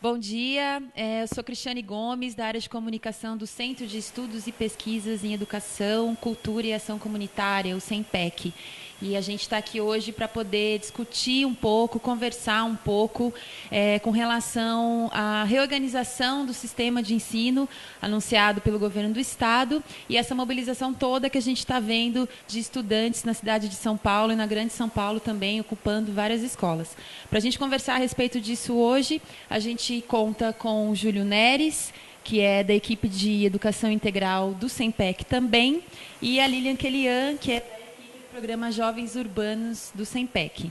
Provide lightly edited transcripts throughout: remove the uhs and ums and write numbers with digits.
Bom dia, eu sou Cristiane Gomes, da área de comunicação do Centro de Estudos e Pesquisas em Educação, Cultura e Ação Comunitária, o CENPEC. E a gente está aqui hoje para poder discutir um pouco, conversar um pouco com relação à reorganização do sistema de ensino anunciado pelo governo do Estado e essa mobilização toda que a gente está vendo de estudantes na cidade de São Paulo e na Grande São Paulo também, ocupando várias escolas. Para a gente conversar a respeito disso hoje, a gente conta com o Júlio Neres, que é da equipe de Educação Integral do CENPEC também, e a Lilian Kelian, que é Programa Jovens Urbanos do CENPEC.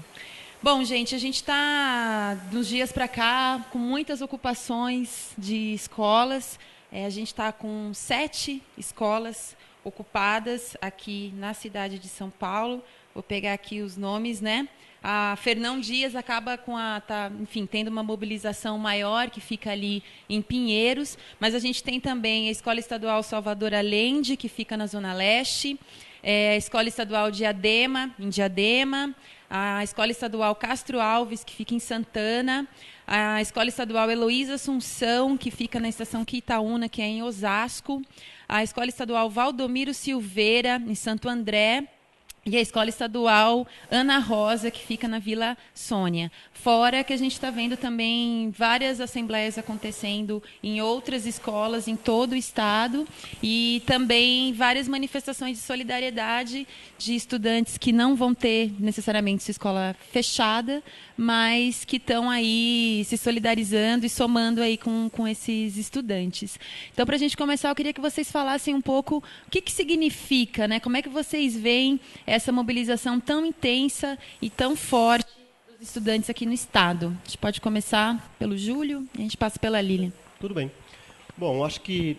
Bom, gente, a gente está, nos dias para cá, com muitas ocupações de escolas. A gente está com 7 escolas ocupadas aqui na cidade de São Paulo. Vou pegar aqui os nomes, né? A Fernão Dias acaba tendo uma mobilização maior, que fica ali em Pinheiros, mas a gente tem também a Escola Estadual Salvador Allende, que fica na Zona Leste, a Escola Estadual Diadema, em Diadema, a Escola Estadual Castro Alves, que fica em Santana, a Escola Estadual Heloísa Assunção, que fica na Estação Quitaúna, que é em Osasco, a Escola Estadual Valdomiro Silveira, em Santo André, e a Escola Estadual Ana Rosa, que fica na Vila Sônia. Fora que a gente está vendo também várias assembleias acontecendo em outras escolas em todo o estado e também várias manifestações de solidariedade de estudantes que não vão ter necessariamente sua escola fechada, mas que estão aí se solidarizando e somando aí com esses estudantes. Então, para a gente começar, eu queria que vocês falassem um pouco o que significa, né? Como é que vocês veem essa mobilização tão intensa e tão forte dos estudantes aqui no Estado. A gente pode começar pelo Júlio e a gente passa pela Lilian. Tudo bem. Bom, acho que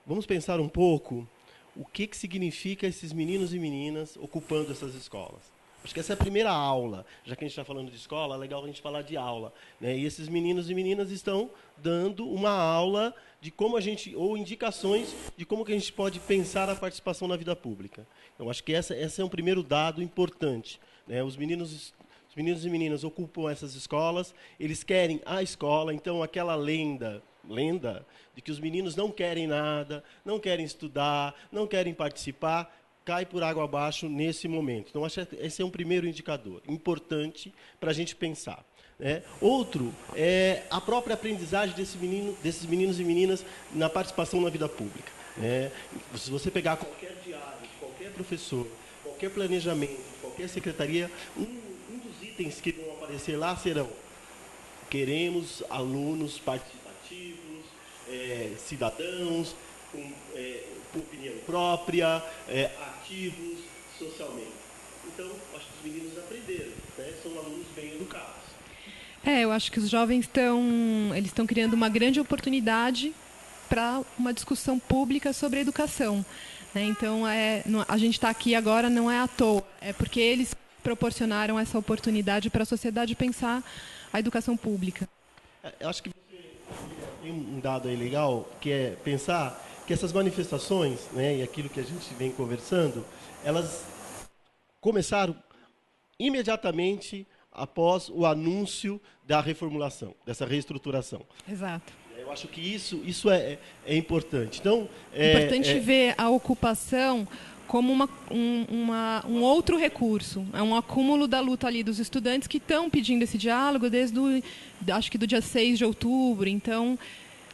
vamos pensar um pouco o que significa esses meninos e meninas ocupando essas escolas. Acho que essa é a primeira aula. Já que a gente está falando de escola, é legal a gente falar de aula, né? E esses meninos e meninas estão dando uma aula de como a gente, ou indicações de como que a gente pode pensar a participação na vida pública. Então, acho que esse é um primeiro dado importante, né? Os meninos e meninas ocupam essas escolas, eles querem a escola, então aquela lenda de que os meninos não querem nada, não querem estudar, não querem participar, cai por água abaixo nesse momento. Então, acho que esse é um primeiro indicador importante para a gente pensar, né? Outro é a própria aprendizagem desses meninos e meninas na participação na vida pública, né? Se você pegar qualquer diário, qualquer professor, qualquer planejamento, qualquer secretaria, um dos itens que vão aparecer lá serão: queremos alunos participativos, cidadãos, com opinião própria, ativos socialmente. Então, acho que os meninos aprenderam, né? São alunos bem educados. Eu acho que os jovens estão criando uma grande oportunidade para uma discussão pública sobre a educação, né? Então, a gente está aqui agora não é à toa, é porque eles proporcionaram essa oportunidade para a sociedade pensar a educação pública. Eu acho que tem um dado aí legal, que é pensar que essas manifestações, né, e aquilo que a gente vem conversando, elas começaram imediatamente após o anúncio da reformulação, dessa reestruturação. Exato. Eu acho que isso é importante. Então, importante ver a ocupação como um outro recurso. É um acúmulo da luta ali dos estudantes que estão pedindo esse diálogo acho que do dia 6 de outubro. Então,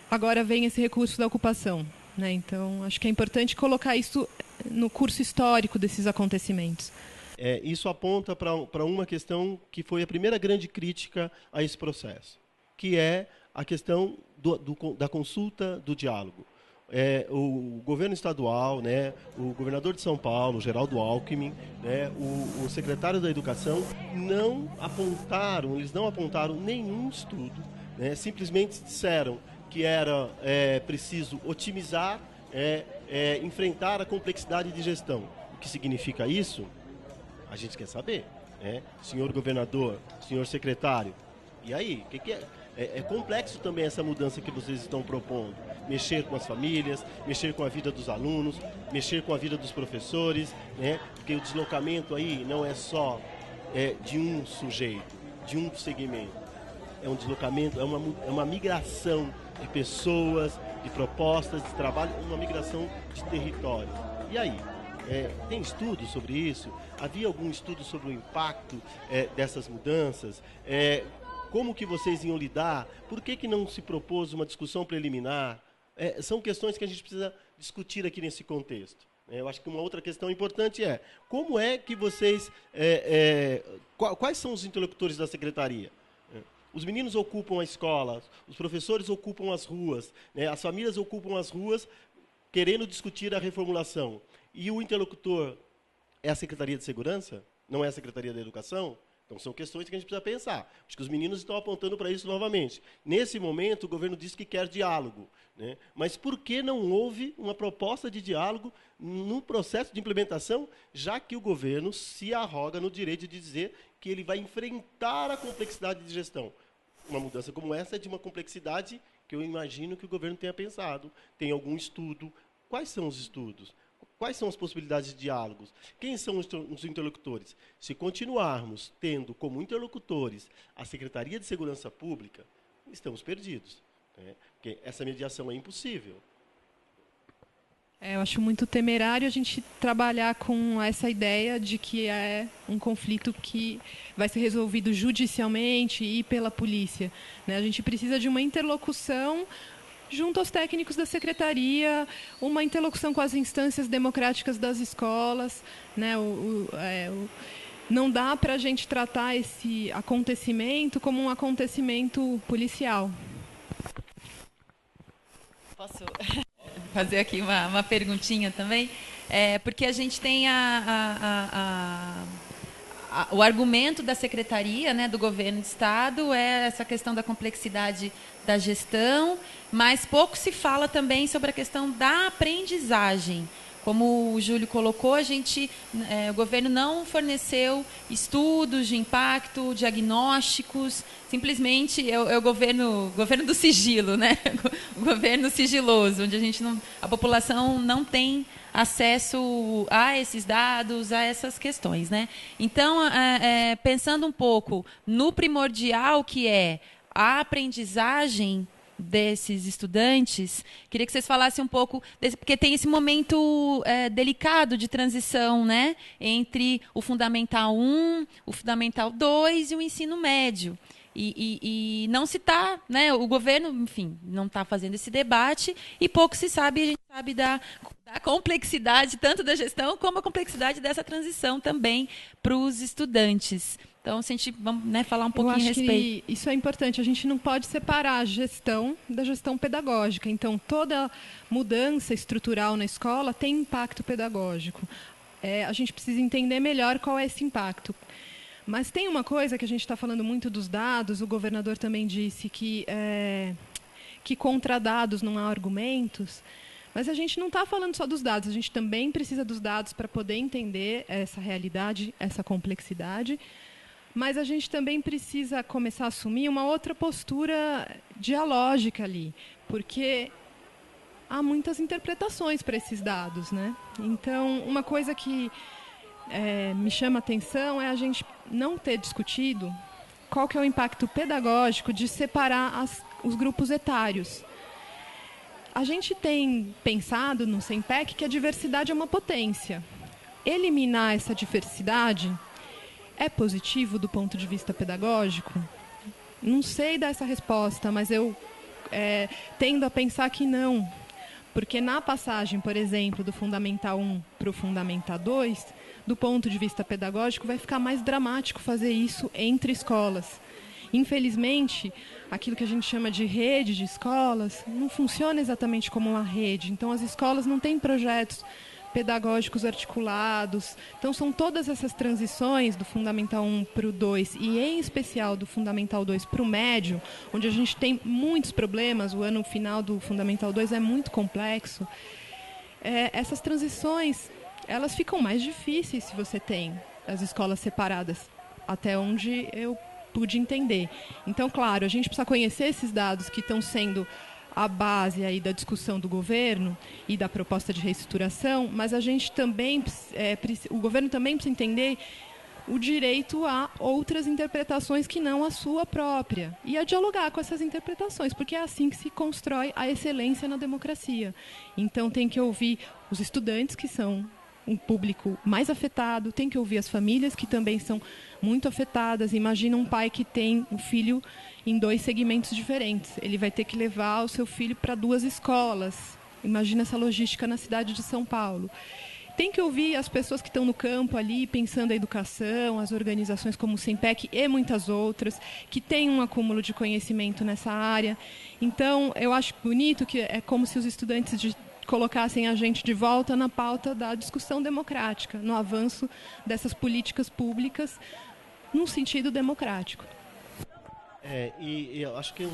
agora vem esse recurso da ocupação, né? Então, acho que é importante colocar isso no curso histórico desses acontecimentos. Isso aponta para uma questão que foi a primeira grande crítica a esse processo, que é a questão da consulta, do diálogo. O governo estadual, né, o governador de São Paulo, Geraldo Alckmin, né, o secretário da Educação, eles não apontaram nenhum estudo, né, simplesmente disseram que era preciso otimizar, enfrentar a complexidade de gestão. O que significa isso? A gente quer saber, né? Senhor governador, senhor secretário, e aí? O que é? É complexo também essa mudança que vocês estão propondo. Mexer com as famílias, mexer com a vida dos alunos, mexer com a vida dos professores, né? Porque o deslocamento aí não é só de um sujeito, de um segmento. é um deslocamento, é uma migração de pessoas, de propostas, de trabalho, uma migração de território. E aí? Tem estudo sobre isso? Havia algum estudo sobre o impacto dessas mudanças? Como que vocês iam lidar? Por que não se propôs uma discussão preliminar? São questões que a gente precisa discutir aqui nesse contexto. Eu acho que uma outra questão importante é como é que vocês... quais são os interlocutores da secretaria? Os meninos ocupam a escola, os professores ocupam as ruas, as famílias ocupam as ruas querendo discutir a reformulação. E o interlocutor é a Secretaria de Segurança? Não é a Secretaria da Educação? Então, são questões que a gente precisa pensar. Acho que os meninos estão apontando para isso novamente. Nesse momento, o governo diz que quer diálogo, né? Mas por que não houve uma proposta de diálogo no processo de implementação, já que o governo se arroga no direito de dizer que ele vai enfrentar a complexidade de gestão? Uma mudança como essa é de uma complexidade que eu imagino que o governo tenha pensado. Tem algum estudo? Quais são os estudos? Quais são as possibilidades de diálogos? Quem são os interlocutores? Se continuarmos tendo como interlocutores a Secretaria de Segurança Pública, estamos perdidos, né? Porque essa mediação é impossível. Eu acho muito temerário a gente trabalhar com essa ideia de que é um conflito que vai ser resolvido judicialmente e pela polícia, né? A gente precisa de uma interlocução junto aos técnicos da secretaria, uma interlocução com as instâncias democráticas das escolas, né? Não dá para a gente tratar esse acontecimento como um acontecimento policial. Posso fazer aqui uma perguntinha também? Porque a gente tem o argumento da secretaria, né, do governo de estado, é essa questão da complexidade da gestão, mas pouco se fala também sobre a questão da aprendizagem. Como o Júlio colocou, o governo não forneceu estudos de impacto, diagnósticos, simplesmente é o governo do sigilo, né? O governo sigiloso, onde a população não tem acesso a esses dados, a essas questões, né? Então, pensando um pouco no primordial que é a aprendizagem desses estudantes, queria que vocês falassem um pouco porque tem esse momento delicado de transição, né, entre o Fundamental 1, o Fundamental 2 e o ensino médio. E não se está, né, o governo, enfim, não está fazendo esse debate e pouco se sabe, a gente sabe da complexidade tanto da gestão como a complexidade dessa transição também para os estudantes. Então, se a gente vamos, né, falar um pouquinho a respeito. Isso é importante. A gente não pode separar a gestão da gestão pedagógica. Então, toda mudança estrutural na escola tem impacto pedagógico. A gente precisa entender melhor qual é esse impacto. Mas tem uma coisa que a gente está falando muito dos dados, o governador também disse que contra dados não há argumentos, mas a gente não está falando só dos dados, a gente também precisa dos dados para poder entender essa realidade, essa complexidade, mas a gente também precisa começar a assumir uma outra postura dialógica ali, porque há muitas interpretações para esses dados, né? Então, uma coisa que me chama a atenção é a gente não ter discutido qual que é o impacto pedagógico de separar os grupos etários. A gente tem pensado no SEMPEC que a diversidade é uma potência. Eliminar essa diversidade é positivo do ponto de vista pedagógico? Não sei dar essa resposta, mas eu tendo a pensar que não. Porque na passagem, por exemplo, do Fundamental 1 para o Fundamental 2, do ponto de vista pedagógico, vai ficar mais dramático fazer isso entre escolas. Infelizmente, aquilo que a gente chama de rede de escolas não funciona exatamente como uma rede. Então, as escolas não têm projetos pedagógicos articulados. Então, são todas essas transições do Fundamental 1 para o 2 e, em especial, do Fundamental 2 para o médio, onde a gente tem muitos problemas. O ano final do Fundamental 2 é muito complexo. Essas transições, elas ficam mais difíceis se você tem as escolas separadas, até onde eu pude entender. Então, claro, a gente precisa conhecer esses dados que estão sendo a base aí da discussão do governo e da proposta de reestruturação, mas a gente também, o governo também precisa entender o direito a outras interpretações que não a sua própria. E a dialogar com essas interpretações, porque é assim que se constrói a excelência na democracia. Então tem que ouvir os estudantes, que são um público mais afetado, tem que ouvir as famílias, que também são muito afetadas. Imagina um pai que tem um filho em 2 segmentos diferentes. Ele vai ter que levar o seu filho para 2 escolas. Imagina essa logística na cidade de São Paulo. Tem que ouvir as pessoas que estão no campo ali, pensando a educação, as organizações como o SEMPEC e muitas outras, que têm um acúmulo de conhecimento nessa área. Então, eu acho bonito que é como se os estudantes colocassem a gente de volta na pauta da discussão democrática, no avanço dessas políticas públicas, num sentido democrático. E eu acho que,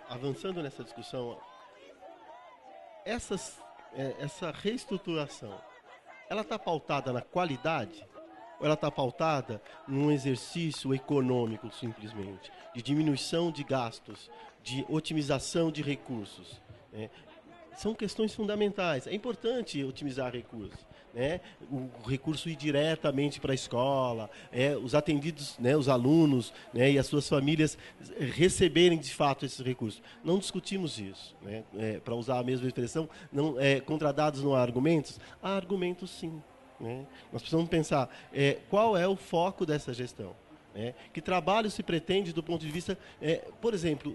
avançando nessa discussão, essa reestruturação, ela está pautada na qualidade ou ela está pautada num exercício econômico, simplesmente, de diminuição de gastos, de otimização de recursos, né? São questões fundamentais. É importante otimizar recursos, né? O recurso ir diretamente para a escola, os atendidos, né, os alunos, né, e as suas famílias receberem de fato esses recursos. Não discutimos isso, né? Para usar a mesma expressão, não, contra dados não há argumentos? Há argumentos sim, né? Nós precisamos pensar qual é o foco dessa gestão. Que trabalho se pretende do ponto de vista, por exemplo,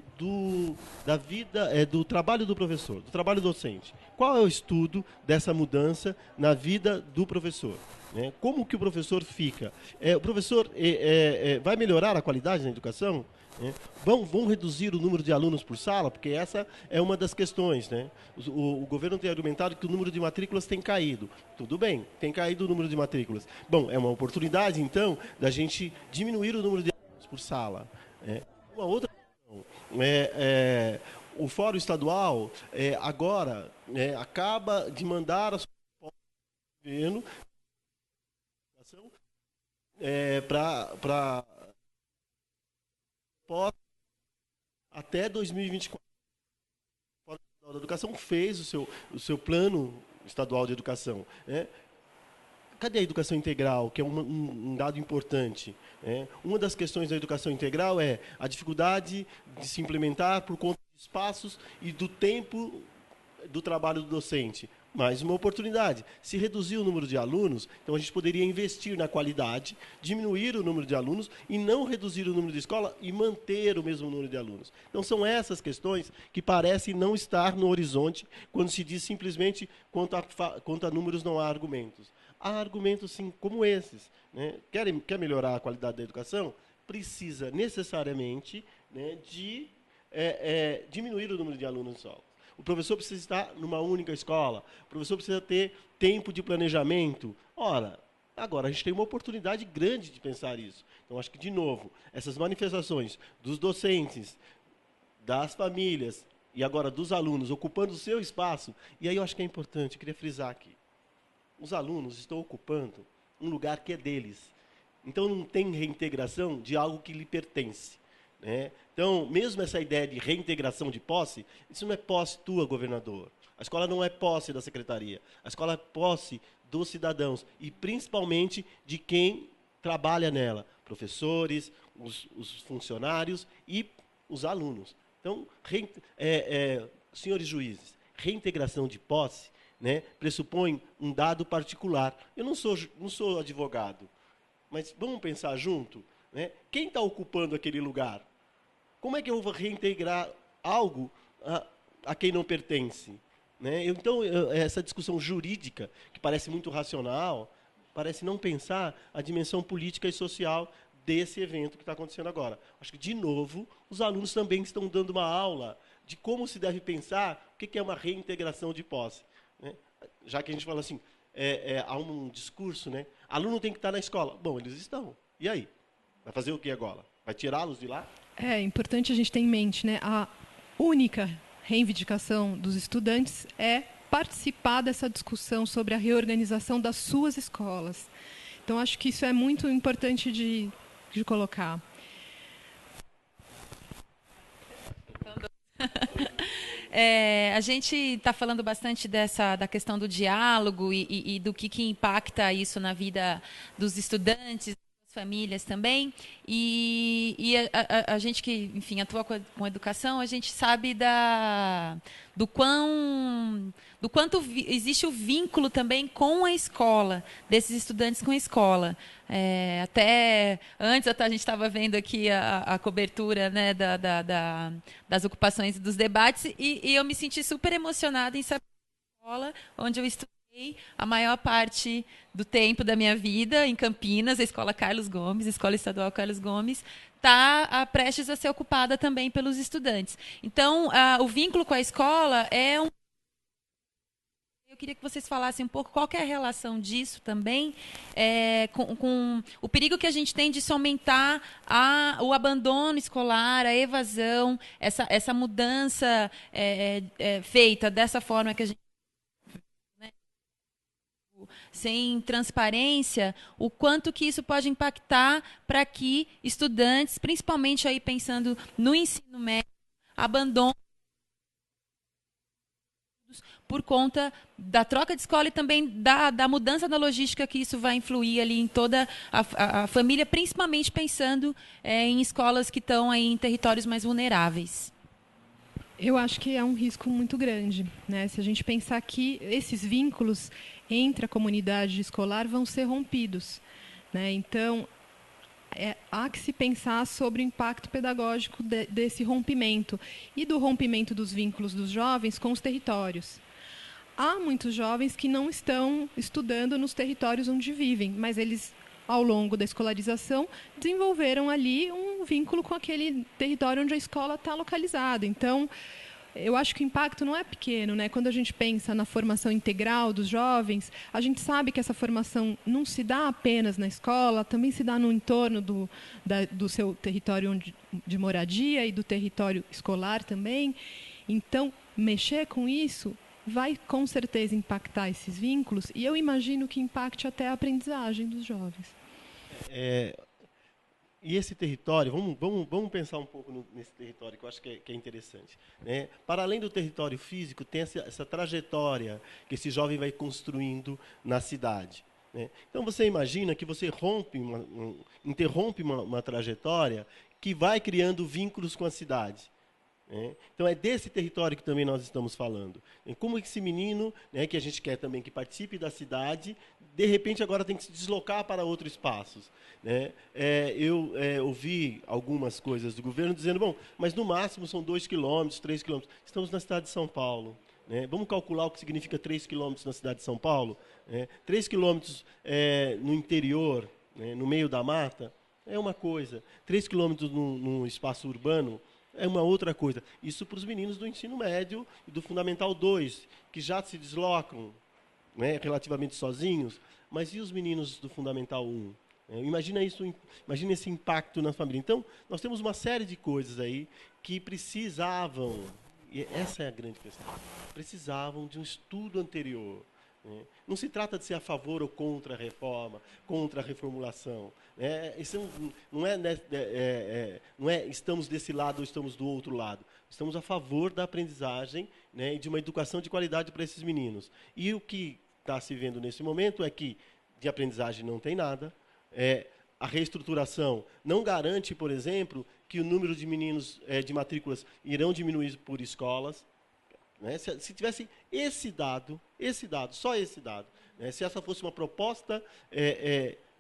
da vida, do trabalho do professor, do trabalho docente. Qual é o estudo dessa mudança na vida do professor? Como que o professor fica? O professor vai melhorar a qualidade na educação? Vão reduzir o número de alunos por sala? Porque essa é uma das questões, né? O governo tem argumentado que o número de matrículas tem caído. Tudo bem, tem caído o número de matrículas. Bom, é uma oportunidade, então, da gente diminuir o número de alunos por sala. Uma outra questão, o Fórum Estadual agora acaba de mandar a sua governo para até 2024. O Fórum Estadual da Educação fez o seu plano estadual de educação. Cadê a educação integral, que é um dado importante? Uma das questões da educação integral é a dificuldade de se implementar por conta de espaços e do tempo do trabalho do docente. Mais uma oportunidade. Se reduzir o número de alunos, então a gente poderia investir na qualidade, diminuir o número de alunos e não reduzir o número de escola e manter o mesmo número de alunos. Então são essas questões que parecem não estar no horizonte quando se diz simplesmente quanto a números não há argumentos. Há argumentos, sim, como esses, né? Quer melhorar a qualidade da educação? Precisa necessariamente, né, de diminuir o número de alunos só. O professor precisa estar numa única escola. O professor precisa ter tempo de planejamento. Ora, agora a gente tem uma oportunidade grande de pensar isso. Então, acho que, de novo, essas manifestações dos docentes, das famílias e agora dos alunos ocupando o seu espaço, e aí eu acho que é importante, eu queria frisar aqui, os alunos estão ocupando um lugar que é deles. Então, não tem reintegração de algo que lhe pertence. Então, mesmo essa ideia de reintegração de posse, isso não é posse tua, governador. A escola não é posse da secretaria. A escola é posse dos cidadãos e, principalmente, de quem trabalha nela. Professores, os funcionários e os alunos. Então, senhores juízes, reintegração de posse, né, pressupõe um dado particular. Eu não sou advogado, mas vamos pensar junto, né? Quem está ocupando aquele lugar? Como é que eu vou reintegrar algo a quem não pertence? Então, essa discussão jurídica, que parece muito racional, parece não pensar a dimensão política e social desse evento que está acontecendo agora. Acho que, de novo, os alunos também estão dando uma aula de como se deve pensar o que é uma reintegração de posse. Já que a gente fala assim, há um discurso, né? Aluno tem que estar na escola. Bom, eles estão. E aí? Vai fazer o que agora? Vai tirá-los de lá? É importante a gente ter em mente, né? A única reivindicação dos estudantes é participar dessa discussão sobre a reorganização das suas escolas. Então, acho que isso é muito importante de colocar. A gente está falando bastante da questão do diálogo e do que impacta isso na vida dos estudantes, das famílias também, e a gente que, enfim, atua com educação, a gente sabe do quanto existe o vínculo também com a escola, desses estudantes com a escola. Até antes, a gente estava vendo aqui a cobertura, né, das ocupações e dos debates, e eu me senti super emocionada em saber a escola onde eu estudei a maior parte do tempo da minha vida, em Campinas, a Escola Carlos Gomes, Escola Estadual Carlos Gomes, está prestes a ser ocupada também pelos estudantes. Então, o vínculo com a escola é um... Eu queria que vocês falassem um pouco qual que é a relação disso também com o perigo que a gente tem de se aumentar o abandono escolar, a evasão, essa mudança feita dessa forma que a gente... sem transparência, o quanto que isso pode impactar para que estudantes, principalmente aí pensando no ensino médio, abandonem por conta da troca de escola e também da mudança da logística que isso vai influir ali em toda a família, principalmente pensando em escolas que estão aí em territórios mais vulneráveis. Eu acho que é um risco muito grande, né? Se a gente pensar que esses vínculos entre a comunidade escolar vão ser rompidos, né? Então, há que se pensar sobre o impacto pedagógico desse rompimento e do rompimento dos vínculos dos jovens com os territórios. Há muitos jovens que não estão estudando nos territórios onde vivem, mas eles, ao longo da escolarização, desenvolveram ali um vínculo com aquele território onde a escola está localizada. Então, eu acho que o impacto não é pequeno, né? Quando a gente pensa na formação integral dos jovens, a gente sabe que essa formação não se dá apenas na escola, também se dá no entorno do seu território de moradia e do território escolar também. Então, mexer com isso vai com certeza impactar esses vínculos e eu imagino que impacte até a aprendizagem dos jovens. E esse território, vamos pensar um pouco nesse território, que eu acho que é interessante, né? Para além do território físico, tem essa trajetória que esse jovem vai construindo na cidade, né? Então, você imagina que você interrompe uma trajetória que vai criando vínculos com a cidade. Então, é desse território que também nós estamos falando. Como esse menino, né, que a gente quer também que participe da cidade, de repente agora tem que se deslocar para outros espaços, né? Eu ouvi algumas coisas do governo dizendo, bom, mas no máximo são 2 quilômetros, 3 quilômetros. Estamos na cidade de São Paulo, né? Vamos calcular o que significa 3 quilômetros na cidade de São Paulo? 3 quilômetros no interior, né, no meio da mata, é uma coisa. 3 quilômetros no espaço urbano é uma outra coisa. Isso para os meninos do ensino médio e do Fundamental 2, que já se deslocam, né, relativamente sozinhos, mas e os meninos do Fundamental 1? Imagina esse impacto na família. Então, nós temos uma série de coisas aí que precisavam, e essa é a grande questão, precisavam de um estudo anterior. Não se trata de ser a favor ou contra a reforma, contra a reformulação. Isso não é estamos desse lado ou estamos do outro lado. Estamos a favor da aprendizagem, né, e de uma educação de qualidade para esses meninos. E o que está se vendo nesse momento é que de aprendizagem não tem nada. A reestruturação não garante, por exemplo, que o número de meninos de matrículas irão diminuir por escolas. Se tivesse esse dado, só esse dado, né? Se essa fosse uma proposta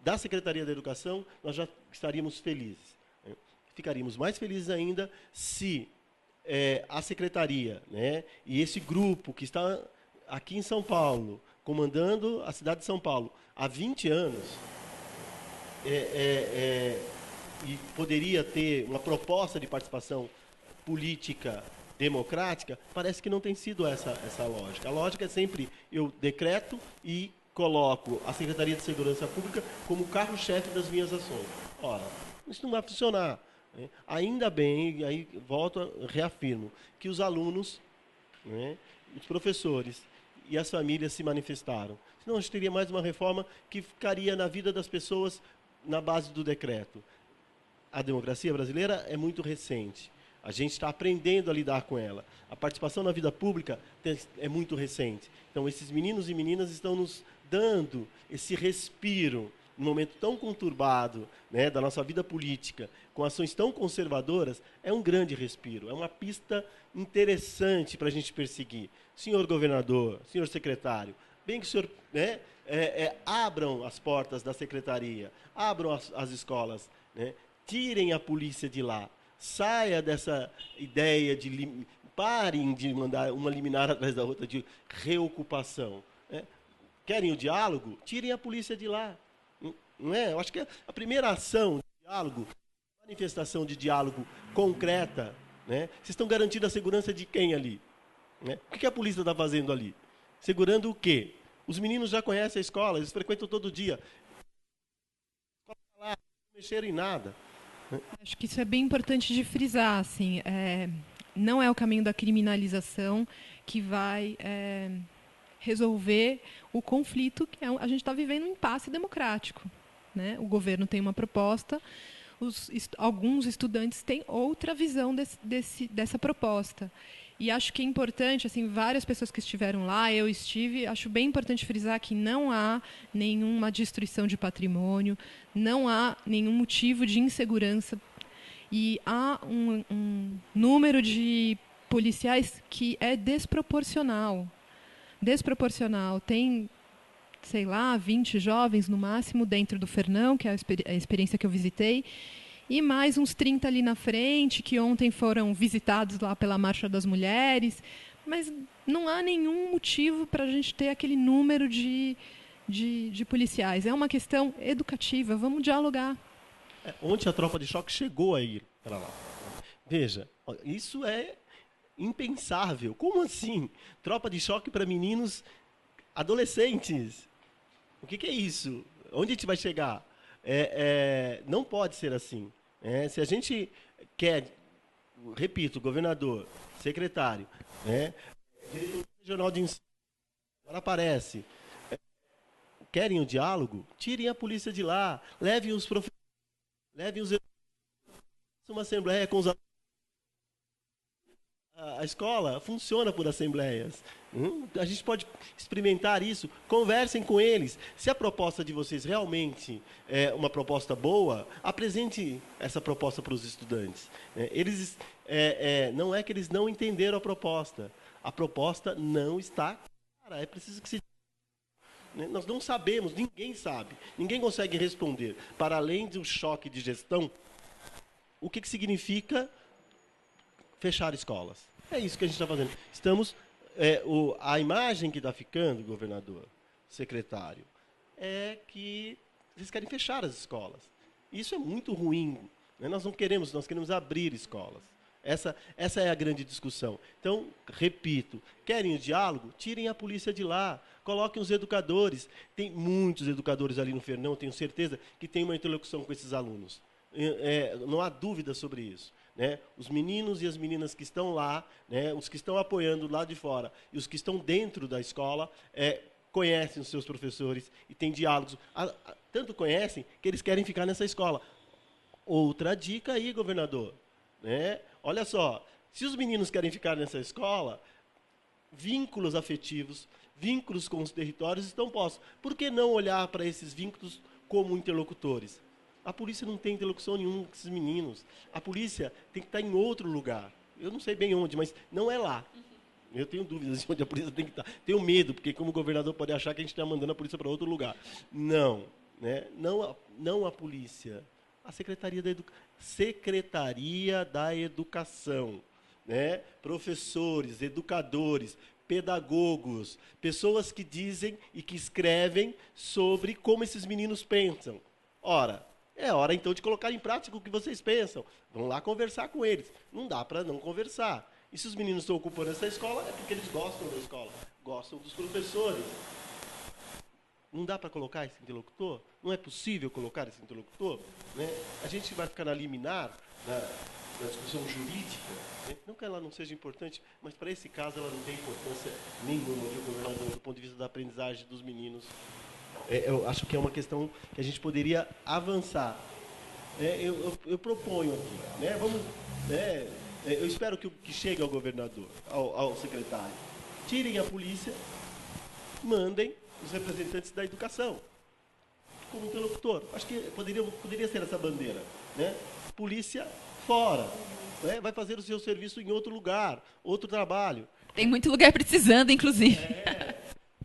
da Secretaria da Educação, nós já estaríamos felizes. Ficaríamos mais felizes ainda se a Secretaria, né, e esse grupo que está aqui em São Paulo, comandando a cidade de São Paulo há 20 anos, e poderia ter uma proposta de participação política democrática, parece que não tem sido essa lógica. A lógica é sempre, eu decreto e coloco a Secretaria de Segurança Pública como carro-chefe das minhas ações. Ora, isso não vai funcionar. Ainda bem, aí reafirmo, que os alunos, né, os professores e as famílias se manifestaram. Senão a gente teria mais uma reforma que ficaria na vida das pessoas na base do decreto. A democracia brasileira é muito recente. A gente está aprendendo a lidar com ela. A participação na vida pública é muito recente. Então, esses meninos e meninas estão nos dando esse respiro, num momento tão conturbado, né, da nossa vida política, com ações tão conservadoras, é um grande respiro, é uma pista interessante para a gente perseguir. Senhor governador, senhor secretário, bem que o senhor, né, abram as portas da secretaria, abram as escolas, né, tirem a polícia de lá, saia dessa ideia de... Parem de mandar uma liminar atrás da outra de reocupação. Né? Querem o diálogo? Tirem a polícia de lá. Não é? Eu acho que a primeira ação de diálogo, manifestação de diálogo concreta, né? Vocês estão garantindo a segurança de quem ali? Né? O que a polícia está fazendo ali? Segurando o quê? Os meninos já conhecem a escola, eles frequentam todo dia. A escola está lá, não mexeram em nada. Acho que isso é bem importante de frisar, assim, não é o caminho da criminalização que vai resolver o conflito que a gente está vivendo um impasse democrático, né? O governo tem uma proposta, alguns estudantes têm outra visão dessa proposta. E acho que é importante, assim, várias pessoas que estiveram lá, eu estive, acho bem importante frisar que não há nenhuma destruição de patrimônio, não há nenhum motivo de insegurança. E há um número de policiais que é desproporcional. Desproporcional. Tem, sei lá, 20 jovens no máximo dentro do Fernão, que é a experiência que eu visitei, e mais uns 30 ali na frente, que ontem foram visitados lá pela Marcha das Mulheres. Mas não há nenhum motivo para a gente ter aquele número de policiais. É uma questão educativa. Vamos dialogar. Ontem a tropa de choque chegou a ir para lá. Veja, isso é impensável. Como assim? Tropa de choque para meninos adolescentes. O que é isso? Onde a gente vai chegar? Não pode ser assim. Se a gente quer, repito, governador, secretário, diretor regional de ensino, agora aparece, querem o diálogo? Tirem a polícia de lá, levem os professores, levem os uma assembleia com os alunos. A escola funciona por assembleias. A gente pode experimentar isso. Conversem com eles. Se a proposta de vocês realmente é uma proposta boa, apresente essa proposta para os estudantes. Eles, não é que eles não entenderam a proposta. A proposta não está clara. É preciso que se... Nós não sabemos, ninguém sabe. Ninguém consegue responder. Para além do choque de gestão, o que significa fechar escolas? É isso que a gente está fazendo. Estamos, a imagem que está ficando, governador, secretário, é que eles querem fechar as escolas. Isso é muito ruim. Né? Nós queremos abrir escolas. Essa é a grande discussão. Então, repito, querem o diálogo? Tirem a polícia de lá, coloquem os educadores. Tem muitos educadores ali no Fernão, tenho certeza, que têm uma interlocução com esses alunos. Não há dúvida sobre isso. Né? Os meninos e as meninas que estão lá, né, os que estão apoiando lá de fora e os que estão dentro da escola, conhecem os seus professores e têm diálogos. Tanto conhecem que eles querem ficar nessa escola. Outra dica aí, governador. Né? Olha só, se os meninos querem ficar nessa escola, vínculos afetivos, vínculos com os territórios estão postos. Por que não olhar para esses vínculos como interlocutores? A polícia não tem interlocução nenhuma com esses meninos. A polícia tem que estar em outro lugar. Eu não sei bem onde, mas não é lá. Eu tenho dúvidas de onde a polícia tem que estar. Tenho medo, porque como governador pode achar que a gente está mandando a polícia para outro lugar. Não. Né? Não a polícia. A Secretaria da Educação. Né? Professores, educadores, pedagogos, pessoas que dizem e que escrevem sobre como esses meninos pensam. Ora, é hora, então, de colocar em prática o que vocês pensam. Vão lá conversar com eles. Não dá para não conversar. E se os meninos estão ocupando essa escola, é porque eles gostam da escola, gostam dos professores. Não dá para colocar esse interlocutor? Não é possível colocar esse interlocutor? Né? A gente vai ficar na liminar da discussão jurídica. Né? Não que ela não seja importante, mas para esse caso ela não tem importância nenhuma, viu, governador, do ponto de vista da aprendizagem dos meninos. Eu acho que é uma questão que a gente poderia avançar. Eu proponho aqui, né? Vamos, né? Eu espero que chegue ao governador, ao secretário. Tirem a polícia, mandem os representantes da educação. como interlocutor. Acho que poderia ser essa bandeira, né? Polícia fora, né? Vai fazer o seu serviço em outro lugar, outro trabalho. Tem muito lugar precisando, inclusive.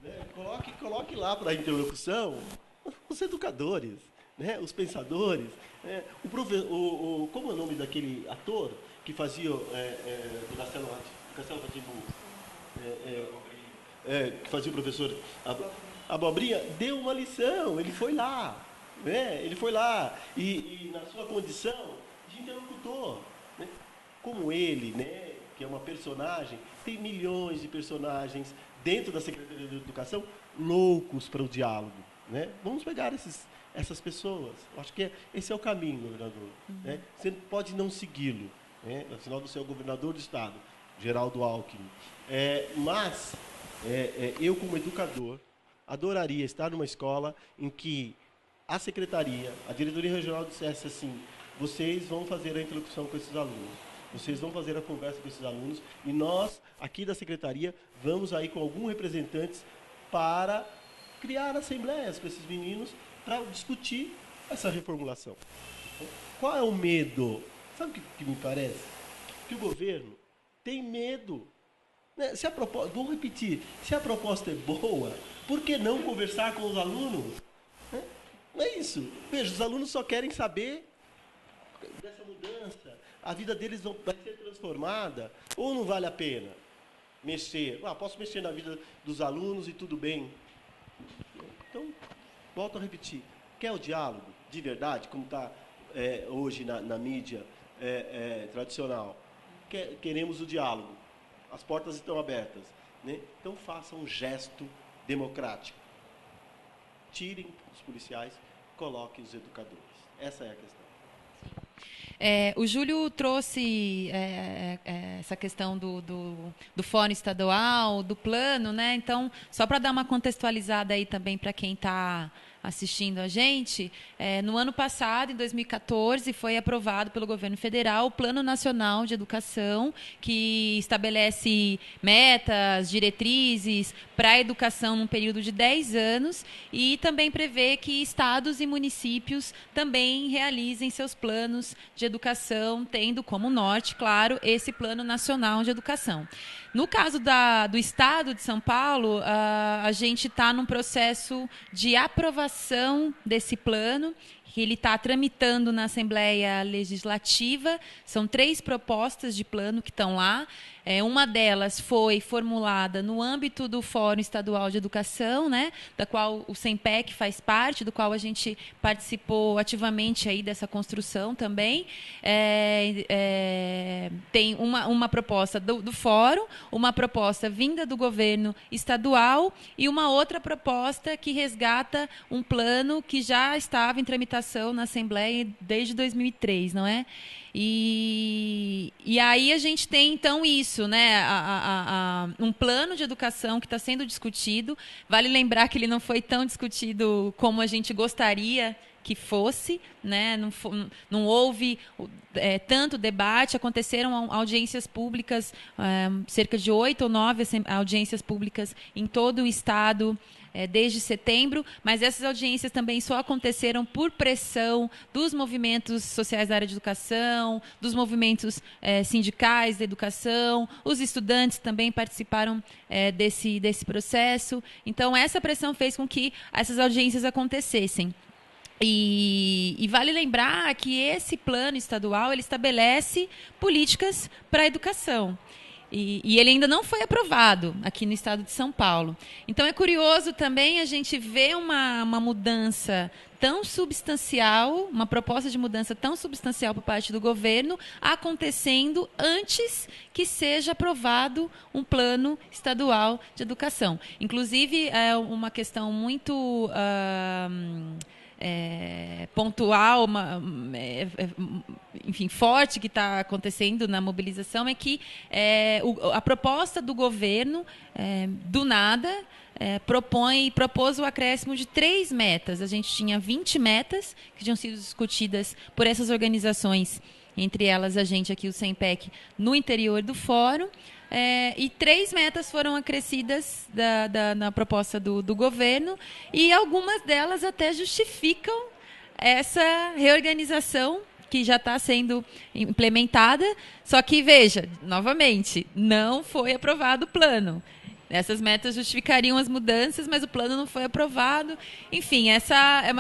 Né? Coloque lá para a interlocução os educadores, né? Os pensadores. Né? Como é o nome daquele ator que fazia do Castelo Rá-Tim-Bum? Que fazia o professor Abobrinha, deu uma lição, ele foi lá, né? Ele foi lá e na sua condição de interlocutor, né? Como ele, né? Que é uma personagem, tem milhões de personagens dentro da Secretaria de Educação loucos para o diálogo, né? Vamos pegar essas pessoas. Eu acho que esse é o caminho, governador. Né? Você pode não segui-lo, né? Afinal, você é o governador do Estado, Geraldo Alckmin. Mas eu, como educador, adoraria estar numa escola em que a secretaria, a diretoria regional dissesse assim: vocês vão fazer a interlocução com esses alunos, vocês vão fazer a conversa com esses alunos, e nós, aqui da secretaria, vamos aí com alguns representantes para criar assembleias com esses meninos para discutir essa reformulação. Qual é o medo? Sabe o que me parece? Que o governo tem medo. Né? Vou repetir, se a proposta é boa, por que não conversar com os alunos? Né? Não é isso. Veja, os alunos só querem saber dessa mudança. A vida deles vai ser transformada ou não vale a pena mexer? Posso mexer na vida dos alunos e tudo bem. Então, volto a repetir. Quer o diálogo de verdade, como está hoje na mídia tradicional? Queremos o diálogo. As portas estão abertas. Né? Então, façam um gesto democrático. Tirem os policiais, coloquem os educadores. Essa é a questão. O Júlio trouxe essa questão do fórum estadual, do plano, né? Então, só para dar uma contextualizada aí também para quem está assistindo a gente, no ano passado, em 2014, foi aprovado pelo governo federal o Plano Nacional de Educação, que estabelece metas, diretrizes para a educação num período de 10 anos e também prevê que estados e municípios também realizem seus planos de educação, tendo como norte, claro, esse Plano Nacional de Educação. No caso do Estado de São Paulo, a gente está num processo de aprovação desse plano, que ele está tramitando na Assembleia Legislativa. São 3 propostas de plano que estão lá. Uma delas foi formulada no âmbito do Fórum Estadual de Educação, né, da qual o SEMPEC faz parte, do qual a gente participou ativamente aí dessa construção também. Tem uma proposta do Fórum, uma proposta vinda do governo estadual e uma outra proposta que resgata um plano que já estava em tramitação na Assembleia desde 2003, não é? E aí a gente tem, então, isso, né? Um plano de educação que está sendo discutido. Vale lembrar que ele não foi tão discutido como a gente gostaria que fosse, né? Não houve tanto debate. Aconteceram audiências públicas, cerca de 8 ou 9 audiências públicas em todo o Estado, desde setembro, mas essas audiências também só aconteceram por pressão dos movimentos sociais da área de educação, dos movimentos sindicais da educação, os estudantes também participaram desse processo. Então, essa pressão fez com que essas audiências acontecessem. E vale lembrar que esse plano estadual ele estabelece políticas para a educação. E ele ainda não foi aprovado aqui no estado de São Paulo. Então, é curioso também a gente ver uma mudança tão substancial, uma proposta de mudança tão substancial por parte do governo, acontecendo antes que seja aprovado um plano estadual de educação. Inclusive, é uma questão muito pontual, enfim, forte que está acontecendo na mobilização é que a proposta do governo, do nada, propôs o acréscimo de 3 metas. A gente tinha 20 metas que tinham sido discutidas por essas organizações, entre elas a gente aqui, o SEMPEC, no interior do fórum. e 3 metas foram acrescidas na proposta do governo, e algumas delas até justificam essa reorganização que já está sendo implementada, só que, veja, novamente, não foi aprovado o plano. Essas metas justificariam as mudanças, mas o plano não foi aprovado. Enfim, essa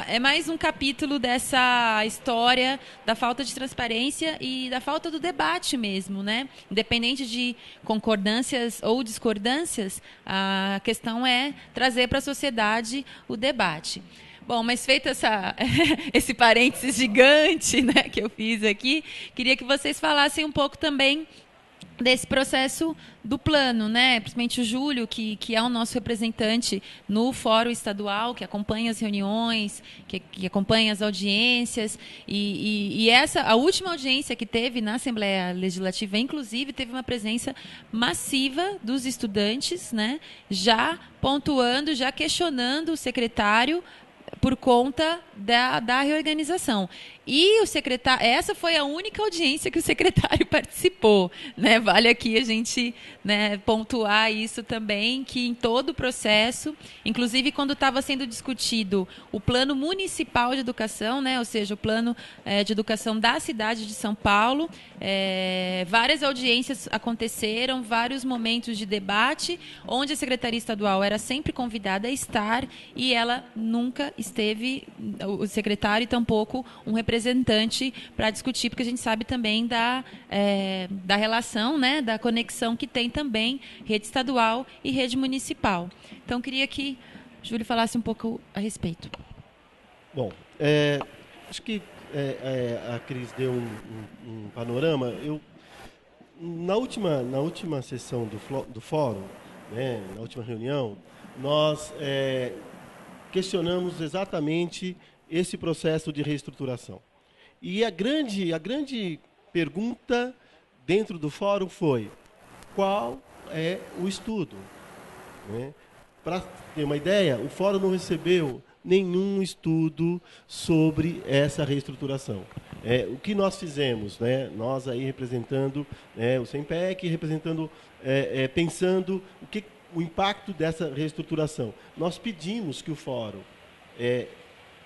é mais um capítulo dessa história da falta de transparência e da falta do debate mesmo, né? Independente de concordâncias ou discordâncias, a questão é trazer para a sociedade o debate. Bom, mas feito esse parênteses gigante, né, que eu fiz aqui, queria que vocês falassem um pouco também desse processo do plano, né? Principalmente o Júlio, que é o nosso representante no Fórum Estadual, que acompanha as reuniões, que acompanha as audiências. E a última audiência que teve na Assembleia Legislativa, inclusive, teve uma presença massiva dos estudantes, né? Já pontuando, já questionando o secretário por conta da reorganização. E o secretário, essa foi a única audiência que o secretário participou, né? Vale aqui a gente, né, pontuar isso também, que em todo o processo, inclusive quando estava sendo discutido o plano municipal de educação, né, ou seja, o plano de educação da cidade de São Paulo, várias audiências aconteceram, vários momentos de debate, onde a Secretaria Estadual era sempre convidada a estar, e ela nunca esteve, o secretário e tampouco um representante para discutir, porque a gente sabe também da relação, né, da conexão que tem também rede estadual e rede municipal. Então, queria que o Júlio falasse um pouco a respeito. Bom, acho que a Cris deu um panorama. Na última sessão do fórum, né, na última reunião, nós questionamos exatamente esse processo de reestruturação. E a grande pergunta dentro do fórum foi: qual é o estudo? Né? Para ter uma ideia, o fórum não recebeu nenhum estudo sobre essa reestruturação. O que nós fizemos, né? Nós aí representando o SEMPEC, pensando o impacto dessa reestruturação. Nós pedimos que o fórum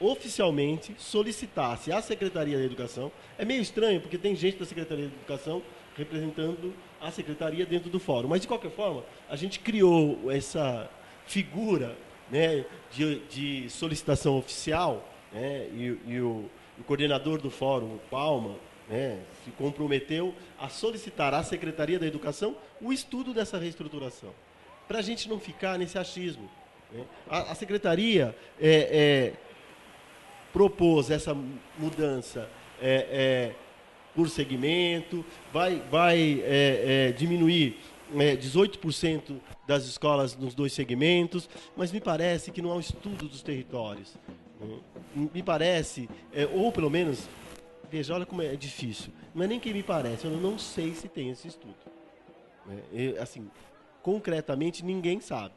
oficialmente solicitasse à Secretaria da Educação. É meio estranho, porque tem gente da Secretaria da Educação representando a Secretaria dentro do fórum. Mas, de qualquer forma, a gente criou essa figura, né, de solicitação oficial, né, e o coordenador do fórum, o Palma, né, se comprometeu a solicitar à Secretaria da Educação o estudo dessa reestruturação, para a gente não ficar nesse achismo. Né. A Secretaria propôs essa mudança por segmento, vai diminuir 18% das escolas nos 2 segmentos, mas me parece que não há um estudo dos territórios. Me parece, ou pelo menos, veja, olha como é difícil, não é nem que me parece, eu não sei se tem esse estudo. Assim, concretamente, ninguém sabe.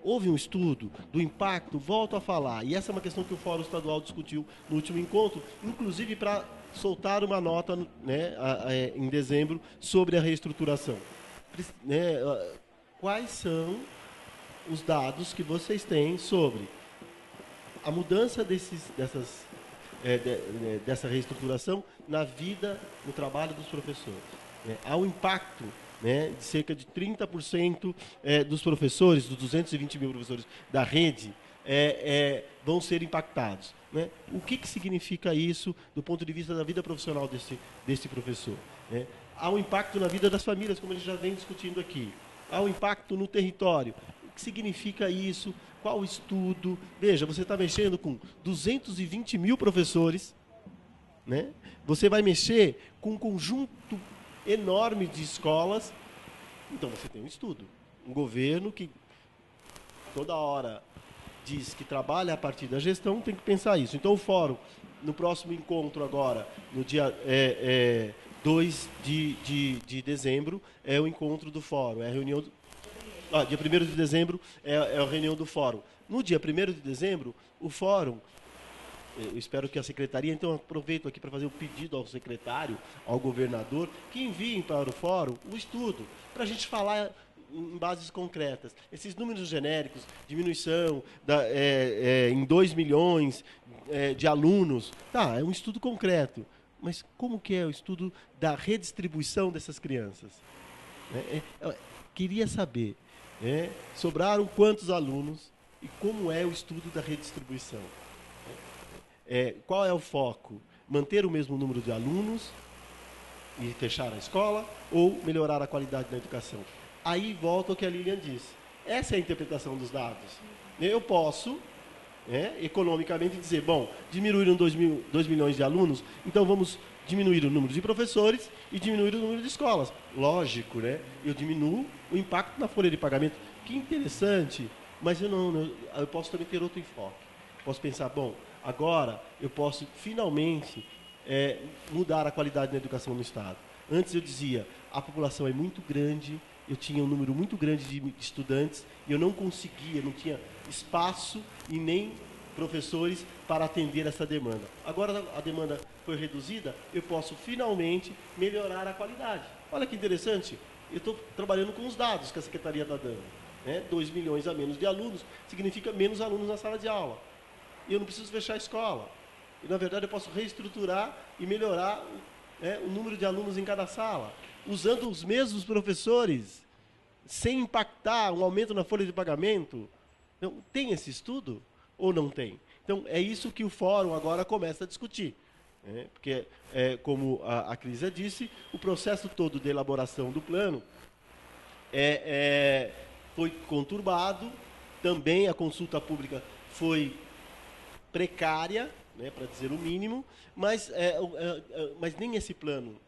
Houve um estudo do impacto, volto a falar, e essa é uma questão que o Fórum Estadual discutiu no último encontro, inclusive para soltar uma nota, né, em dezembro sobre a reestruturação. Quais são os dados que vocês têm sobre a mudança dessa reestruturação na vida, no trabalho dos professores? Há um impacto, né, de cerca de 30% dos professores, dos 220 mil professores da rede, vão ser impactados. Né? O que significa isso do ponto de vista da vida profissional desse professor? Né? Há um impacto na vida das famílias, como a gente já vem discutindo aqui. Há um impacto no território. O que significa isso? Qual o estudo? Veja, você está mexendo com 220 mil professores, né? Você vai mexer com um conjunto enorme de escolas, então você tem um estudo. Um governo que toda hora diz que trabalha a partir da gestão, tem que pensar isso. Então o fórum, no próximo encontro agora, no dia 2 de dezembro, é o encontro do fórum, é a reunião... dia 1º de dezembro é a reunião do fórum. No dia 1º de dezembro, o fórum eu espero que a secretaria, então aproveito aqui para fazer um pedido ao secretário, ao governador, que enviem para o fórum o estudo, para a gente falar em bases concretas. Esses números genéricos, diminuição em 2 milhões de alunos, tá, é um estudo concreto, mas como que é o estudo da redistribuição dessas crianças? Queria saber, sobraram quantos alunos e como é o estudo da redistribuição? Qual é o foco? Manter o mesmo número de alunos e fechar a escola ou melhorar a qualidade da educação? Aí volta o que a Lilian disse. Essa é a interpretação dos dados. Eu posso, economicamente, dizer, bom, diminuíram 2 milhões de alunos, então vamos diminuir o número de professores e diminuir o número de escolas. Lógico, né? Eu diminuo o impacto na folha de pagamento. Que interessante, mas eu posso também ter outro enfoque. Posso pensar, bom, agora eu posso finalmente mudar a qualidade da educação no Estado. Antes eu dizia, a população é muito grande, eu tinha um número muito grande de estudantes e eu não conseguia, não tinha espaço e nem professores para atender essa demanda. Agora a demanda foi reduzida, eu posso finalmente melhorar a qualidade. Olha que interessante, eu estou trabalhando com os dados que a Secretaria está dando. 2 milhões a menos de alunos significa menos alunos na sala de aula. E eu não preciso fechar a escola. E, na verdade, eu posso reestruturar e melhorar o número de alunos em cada sala, usando os mesmos professores, sem impactar um aumento na folha de pagamento. Então, tem esse estudo ou não tem? Então, é isso que o fórum agora começa a discutir. Porque, como a Crisia disse, o processo todo de elaboração do plano foi conturbado, também a consulta pública foi precária, para dizer o mínimo, mas nem esse plano,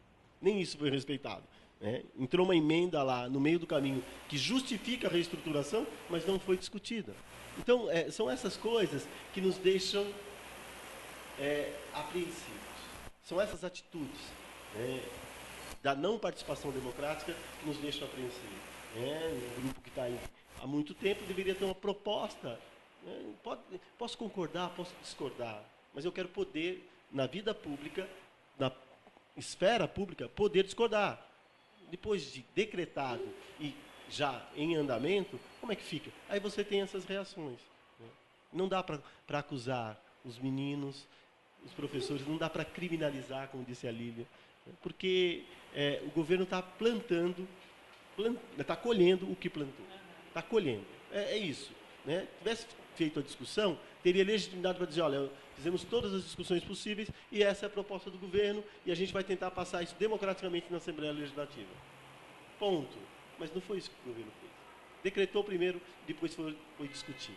nem isso foi respeitado. Entrou uma emenda lá no meio do caminho que justifica a reestruturação, mas não foi discutida. Então, são essas coisas que nos deixam apreensivos. São essas atitudes da não participação democrática que nos deixam apreensivos. Um grupo que está aí há muito tempo deveria ter uma proposta. Posso concordar, posso discordar, mas eu quero poder, na vida pública, na esfera pública, poder discordar. Depois de decretado e já em andamento, como é que fica? Aí você tem essas reações. Não dá para acusar os meninos, os professores, não dá para criminalizar, como disse a Lília, porque o governo está está colhendo o que plantou. Está colhendo. É isso. Se tivesse feito a discussão, teria legitimidade para dizer, olha, fizemos todas as discussões possíveis e essa é a proposta do governo e a gente vai tentar passar isso democraticamente na Assembleia Legislativa. Ponto. Mas não foi isso que o governo fez. Decretou primeiro, depois foi discutir.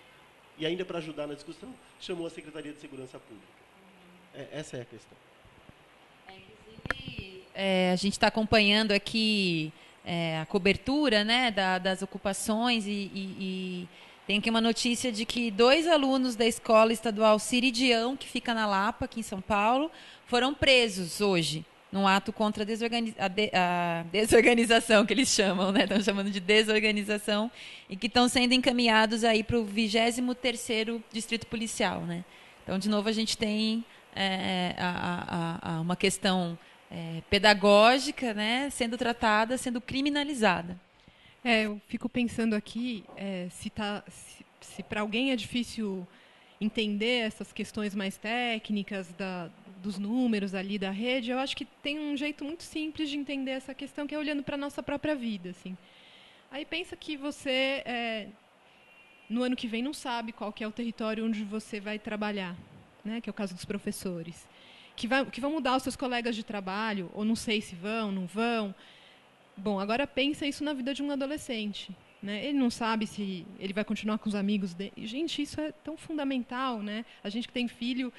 E ainda para ajudar na discussão, chamou a Secretaria de Segurança Pública. Essa é a questão. Inclusive, a gente está acompanhando aqui a cobertura, das ocupações e tem aqui uma notícia de que 2 alunos da escola estadual Ciridião, que fica na Lapa, aqui em São Paulo, foram presos hoje, num ato contra a desorganização, que eles chamam, estão chamando de desorganização, e que estão sendo encaminhados aí para o 23º Distrito Policial. Então, de novo, a gente tem uma questão pedagógica sendo tratada, sendo criminalizada. Eu fico pensando aqui, se para alguém é difícil entender essas questões mais técnicas dos números ali da rede, eu acho que tem um jeito muito simples de entender essa questão, que é olhando para a nossa própria vida. Assim. Aí pensa que você, no ano que vem, não sabe qual que é o território onde você vai trabalhar, que é o caso dos professores, que vão mudar os seus colegas de trabalho, ou não sei se vão, não vão. Bom, agora pensa isso na vida de um adolescente. Ele não sabe se ele vai continuar com os amigos dele. Gente, isso é tão fundamental. A gente que tem filho,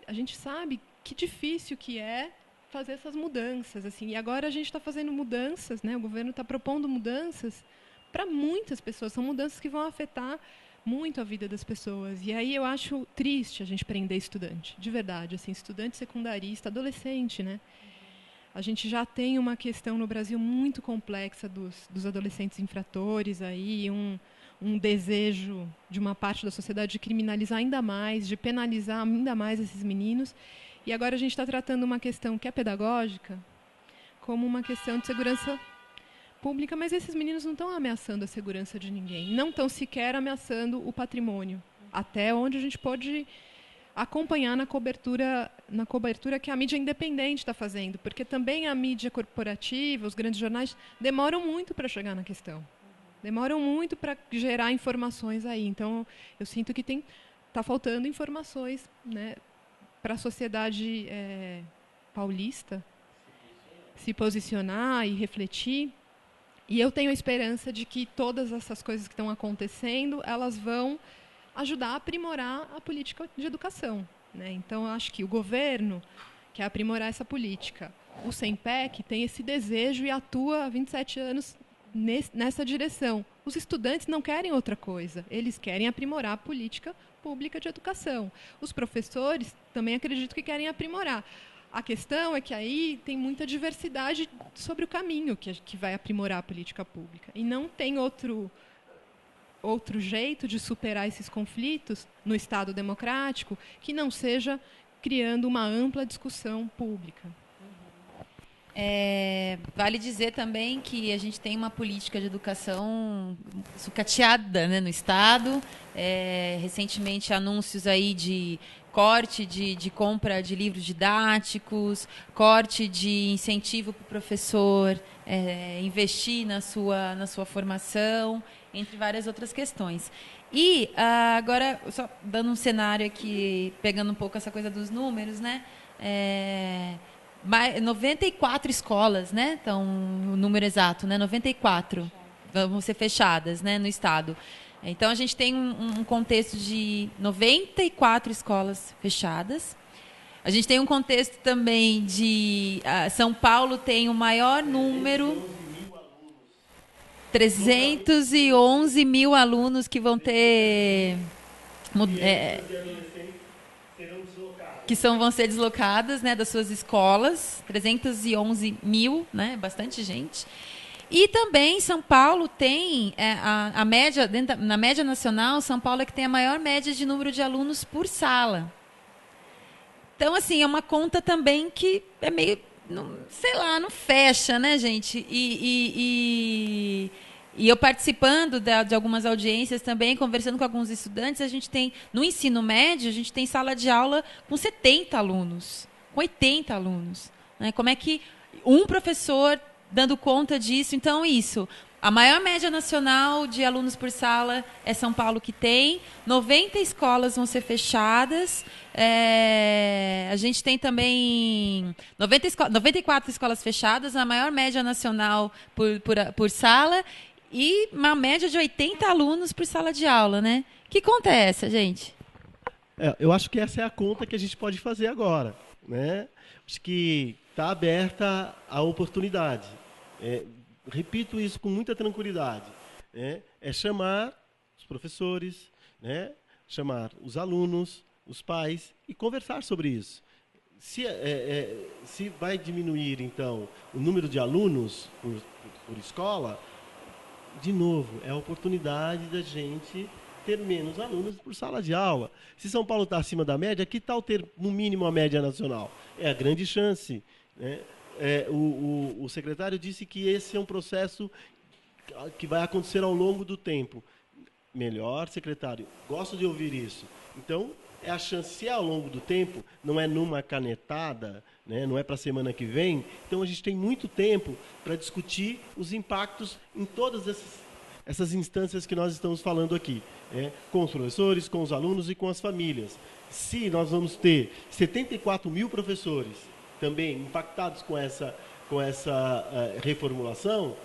a gente sabe que difícil que é fazer essas mudanças. Assim. E agora a gente está fazendo mudanças, o governo está propondo mudanças para muitas pessoas. São mudanças que vão afetar muito a vida das pessoas. E aí eu acho triste a gente prender estudante, de verdade. Assim, estudante secundarista, adolescente, A gente já tem uma questão no Brasil muito complexa dos adolescentes infratores, aí, um um desejo de uma parte da sociedade de criminalizar ainda mais, de penalizar ainda mais esses meninos. E agora a gente está tratando uma questão que é pedagógica como uma questão de segurança pública, mas esses meninos não estão ameaçando a segurança de ninguém, não estão sequer ameaçando o patrimônio, até onde a gente pode acompanhar na cobertura que a mídia independente está fazendo, porque também a mídia corporativa, os grandes jornais, demoram muito para chegar na questão. Demoram muito para gerar informações aí. Então, eu sinto que está faltando informações, né, para a sociedade paulista se posicionar e refletir. E eu tenho a esperança de que todas essas coisas que estão acontecendo, elas vão ajudar a aprimorar a política de educação, né? Então, eu acho que o governo quer aprimorar essa política. O SEMPEC tem esse desejo e atua há 27 anos nessa direção. Os estudantes não querem outra coisa. Eles querem aprimorar a política pública de educação. Os professores também acredito que querem aprimorar. A questão é que aí tem muita diversidade sobre o caminho que vai aprimorar a política pública. E não tem outro jeito de superar esses conflitos no Estado democrático que não seja criando uma ampla discussão pública. Vale dizer também que a gente tem uma política de educação sucateada, né, no Estado. Recentemente, anúncios aí de corte de compra de livros didáticos, corte de incentivo para o professor investir na sua formação, entre várias outras questões. E agora, só dando um cenário aqui, pegando um pouco essa coisa dos números, né? 94 escolas, né? Então, o número exato, né? 94 vão ser fechadas, né, no Estado. Então, a gente tem um contexto de 94 escolas fechadas. A gente tem um contexto também de... São Paulo tem o maior número... 311 mil alunos que vão ter... vão ser deslocadas, né, das suas escolas. 311 mil, né? Bastante gente. E também São Paulo tem a média, na média nacional, São Paulo é que tem a maior média de número de alunos por sala. Então, assim, é uma conta também que é meio, sei lá, não fecha, né, gente? E eu participando de algumas audiências também, conversando com alguns estudantes, a gente tem, no ensino médio, a gente tem sala de aula com 70 alunos, com 80 alunos. Né? Como é que um professor dando conta disso? Então, isso. A maior média nacional de alunos por sala é São Paulo que tem. 90 escolas vão ser fechadas. A gente tem também 94 escolas fechadas, a maior média nacional por sala. E uma média de 80 alunos por sala de aula, né? Que conta é essa, gente? Eu acho que essa é a conta que a gente pode fazer agora, né? Acho que está aberta a oportunidade. Repito isso com muita tranquilidade. É chamar os professores, né? Chamar os alunos, os pais e conversar sobre isso. Se vai diminuir, então, o número de alunos por escola, de novo, é a oportunidade da gente ter menos alunos por sala de aula. Se São Paulo está acima da média, que tal ter, no mínimo, a média nacional? É a grande chance. Né? O secretário disse que esse é um processo que vai acontecer ao longo do tempo. Melhor, secretário, gosto de ouvir isso. Então, é a chance, se é ao longo do tempo, não é numa canetada, né, não é para a semana que vem, então a gente tem muito tempo para discutir os impactos em todas essas instâncias que nós estamos falando aqui, com os professores, com os alunos e com as famílias. Se nós vamos ter 74 mil professores também impactados com essa reformulação,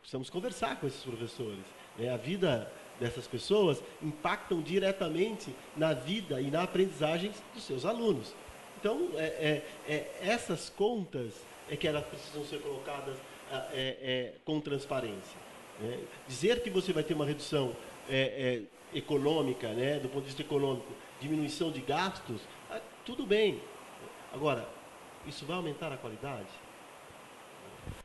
precisamos conversar com esses professores. A vida dessas pessoas impactam diretamente na vida e na aprendizagem dos seus alunos. Então, essas contas que elas precisam ser colocadas com transparência. Dizer que você vai ter uma redução econômica, do ponto de vista econômico, diminuição de gastos, tudo bem. Agora, isso vai aumentar a qualidade?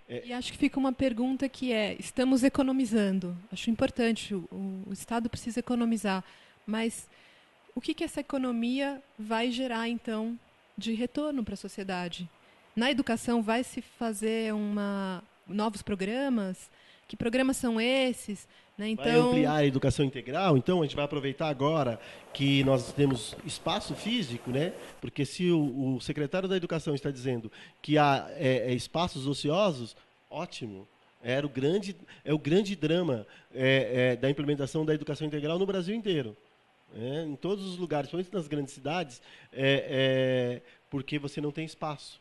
E acho que fica uma pergunta que estamos economizando. Acho importante, o Estado precisa economizar, mas o que essa economia vai gerar, então, de retorno para a sociedade? Na educação, vai se fazer novos programas? Que programas são esses? Né? Então, vai ampliar a educação integral, então a gente vai aproveitar agora que nós temos espaço físico, né? Porque se o secretário da Educação está dizendo que há espaços ociosos, ótimo. É o grande drama da implementação da educação integral no Brasil inteiro. Em todos os lugares, principalmente nas grandes cidades, porque você não tem espaço.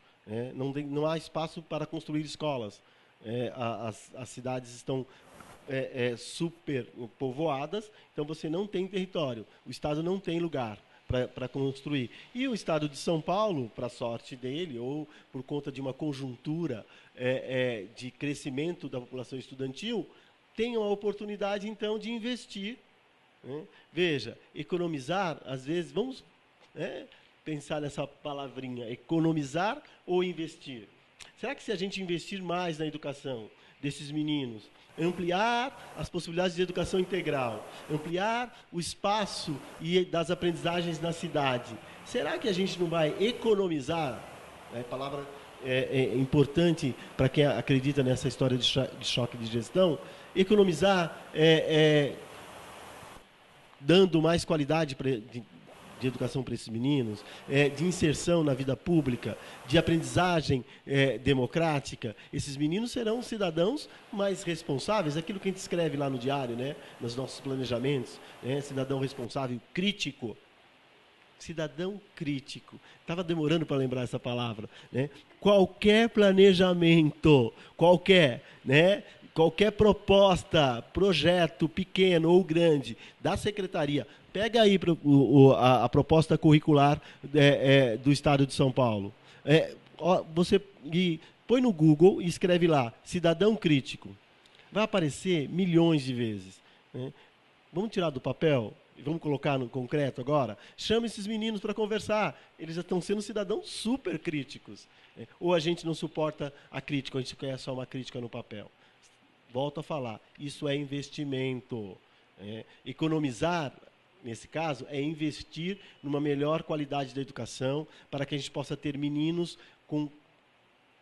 Não há espaço para construir escolas. As cidades estão super povoadas, então você não tem território. O Estado não tem lugar para construir. E o Estado de São Paulo, para sorte dele, ou por conta de uma conjuntura de crescimento da população estudantil, tem a oportunidade, então, de investir. Veja, economizar, às vezes, vamos pensar nessa palavrinha, economizar ou investir? Será que se a gente investir mais na educação desses meninos, ampliar as possibilidades de educação integral, ampliar o espaço das aprendizagens na cidade, será que a gente não vai economizar? Palavra importante para quem acredita nessa história de choque de gestão. Economizar dando mais qualidade de educação para esses meninos, de inserção na vida pública, de aprendizagem democrática. Esses meninos serão cidadãos mais responsáveis, aquilo que a gente escreve lá no diário, né, nos nossos planejamentos, cidadão responsável, crítico. Cidadão crítico. Estava demorando para lembrar essa palavra. Né? Qualquer planejamento, qualquer proposta, projeto pequeno ou grande da secretaria, pega aí a proposta curricular do Estado de São Paulo. Você põe no Google e escreve lá, cidadão crítico. Vai aparecer milhões de vezes. Né? Vamos tirar do papel e vamos colocar no concreto agora? Chama esses meninos para conversar. Eles já estão sendo cidadãos super críticos. Ou a gente não suporta a crítica, ou a gente quer só uma crítica no papel. Volto a falar, isso é investimento. Economizar, nesse caso, é investir numa melhor qualidade da educação para que a gente possa ter meninos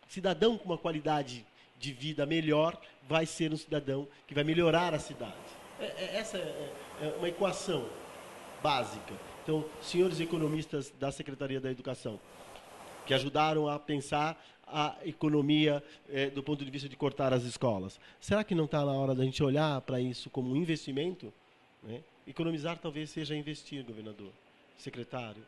cidadão com uma qualidade de vida melhor, vai ser um cidadão que vai melhorar a cidade. Essa é uma equação básica. Então, senhores economistas da Secretaria da Educação, que ajudaram a pensar a economia do ponto de vista de cortar as escolas. Será que não está na hora da gente olhar para isso como um investimento? Economizar talvez seja investir, governador, secretário.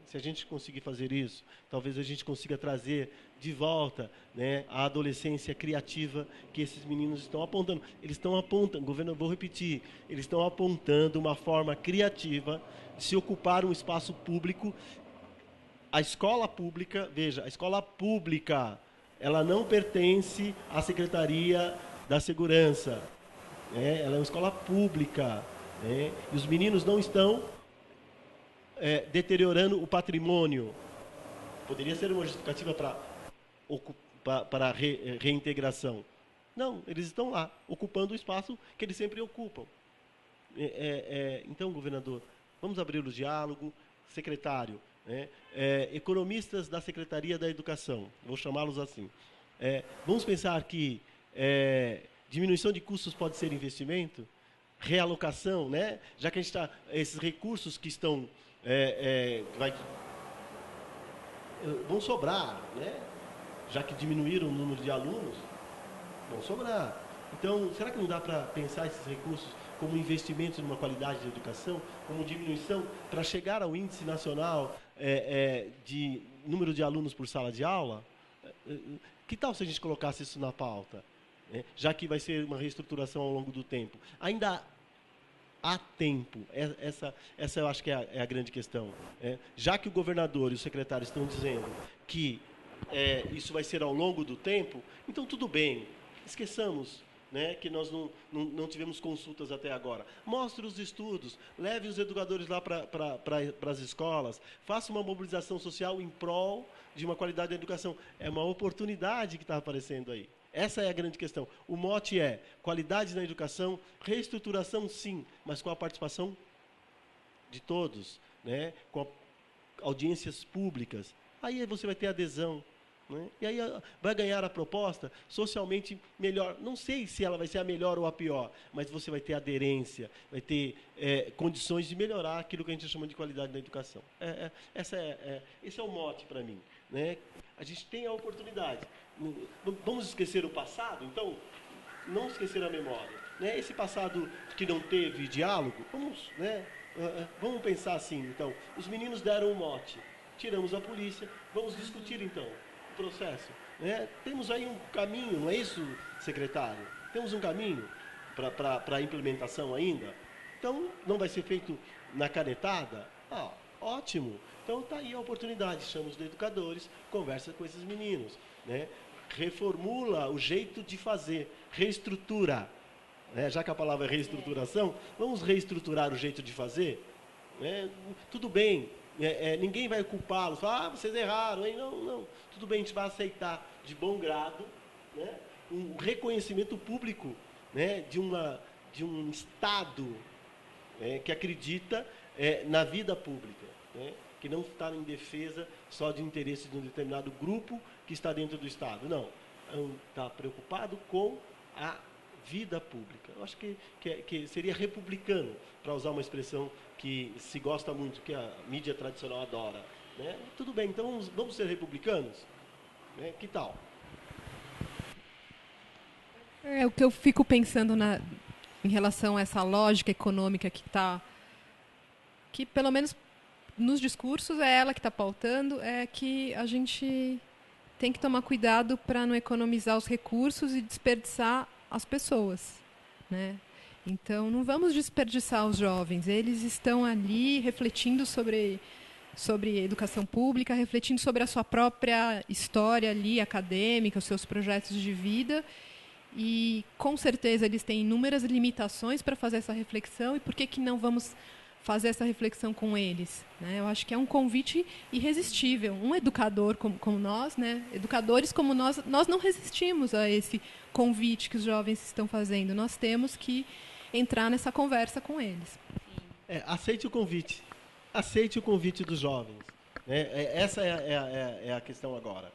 Se a gente conseguir fazer isso, talvez a gente consiga trazer de volta a adolescência criativa que esses meninos estão apontando. Eles estão apontando, governador, vou repetir, eles estão apontando uma forma criativa de se ocupar um espaço público. A escola pública, veja, a escola pública, ela não pertence à Secretaria da Segurança. Ela é uma escola pública. E os meninos não estão deteriorando o patrimônio. Poderia ser uma justificativa para reintegração. Não, eles estão lá, ocupando o espaço que eles sempre ocupam. Então, governador, vamos abrir o diálogo. Secretário, economistas da Secretaria da Educação, vou chamá-los assim. Vamos pensar que diminuição de custos pode ser investimento? Realocação, já que a gente está, esses recursos que estão vão sobrar, já que diminuíram o número de alunos, vão sobrar. Então, será que não dá para pensar esses recursos como investimento numa qualidade de educação, como diminuição para chegar ao índice nacional de número de alunos por sala de aula? Que tal se a gente colocasse isso na pauta? Já que vai ser uma reestruturação ao longo do tempo. Ainda há tempo. Essa eu acho que é a grande questão. Já que o governador e o secretário estão dizendo que isso vai ser ao longo do tempo, então tudo bem, esqueçamos que nós não tivemos consultas até agora. Mostre os estudos, leve os educadores lá para as escolas, faça uma mobilização social em prol de uma qualidade da educação. É uma oportunidade que está aparecendo aí. Essa é a grande questão. O mote é qualidade na educação, reestruturação sim, mas com a participação de todos, né? Com audiências públicas. Aí você vai ter adesão. Né? E aí vai ganhar a proposta socialmente melhor. Não sei se ela vai ser a melhor ou a pior, mas você vai ter aderência, vai ter condições de melhorar aquilo que a gente chama de qualidade na educação. Esse é o mote para mim. Né? A gente tem a oportunidade. Vamos esquecer o passado? Então, não esquecer a memória. Né? Esse passado que não teve diálogo, vamos pensar assim. Então, os meninos deram um mote. Tiramos a polícia, vamos discutir então o processo. Né? Temos aí um caminho, não é isso, secretário? Temos um caminho para a implementação ainda? Então, não vai ser feito na canetada? Ótimo. Então, está aí a oportunidade. Chama os educadores, conversa com esses meninos. Né? Reformula o jeito de fazer, reestrutura. Né? Já que a palavra é reestruturação, vamos reestruturar o jeito de fazer? Né? Tudo bem. Ninguém vai culpá-los, falar, vocês erraram, hein? Não. Tudo bem, a gente vai aceitar de bom grado, né? Um reconhecimento público, né? de um Estado que acredita na vida pública, né? Que não está em defesa só de interesse de um determinado grupo que está dentro do Estado. Não, está preocupado com a vida pública. Eu acho que seria republicano, para usar uma expressão que se gosta muito, que a mídia tradicional adora. Né? Tudo bem, então vamos ser republicanos? Né? Que tal? O que eu fico pensando em relação a essa lógica econômica que pelo menos nos discursos é ela que está pautando, é que a gente tem que tomar cuidado para não economizar os recursos e desperdiçar as pessoas, né? Então, não vamos desperdiçar os jovens. Eles estão ali refletindo sobre educação pública, refletindo sobre a sua própria história ali acadêmica, os seus projetos de vida. E, com certeza, eles têm inúmeras limitações para fazer essa reflexão. E por que não vamos fazer essa reflexão com eles? Né? Eu acho que é um convite irresistível. Um educador como nós, né? Educadores como nós não resistimos a esse convite que os jovens estão fazendo. Nós temos que entrar nessa conversa com eles. Aceite o convite. Aceite o convite dos jovens. Essa é a questão agora.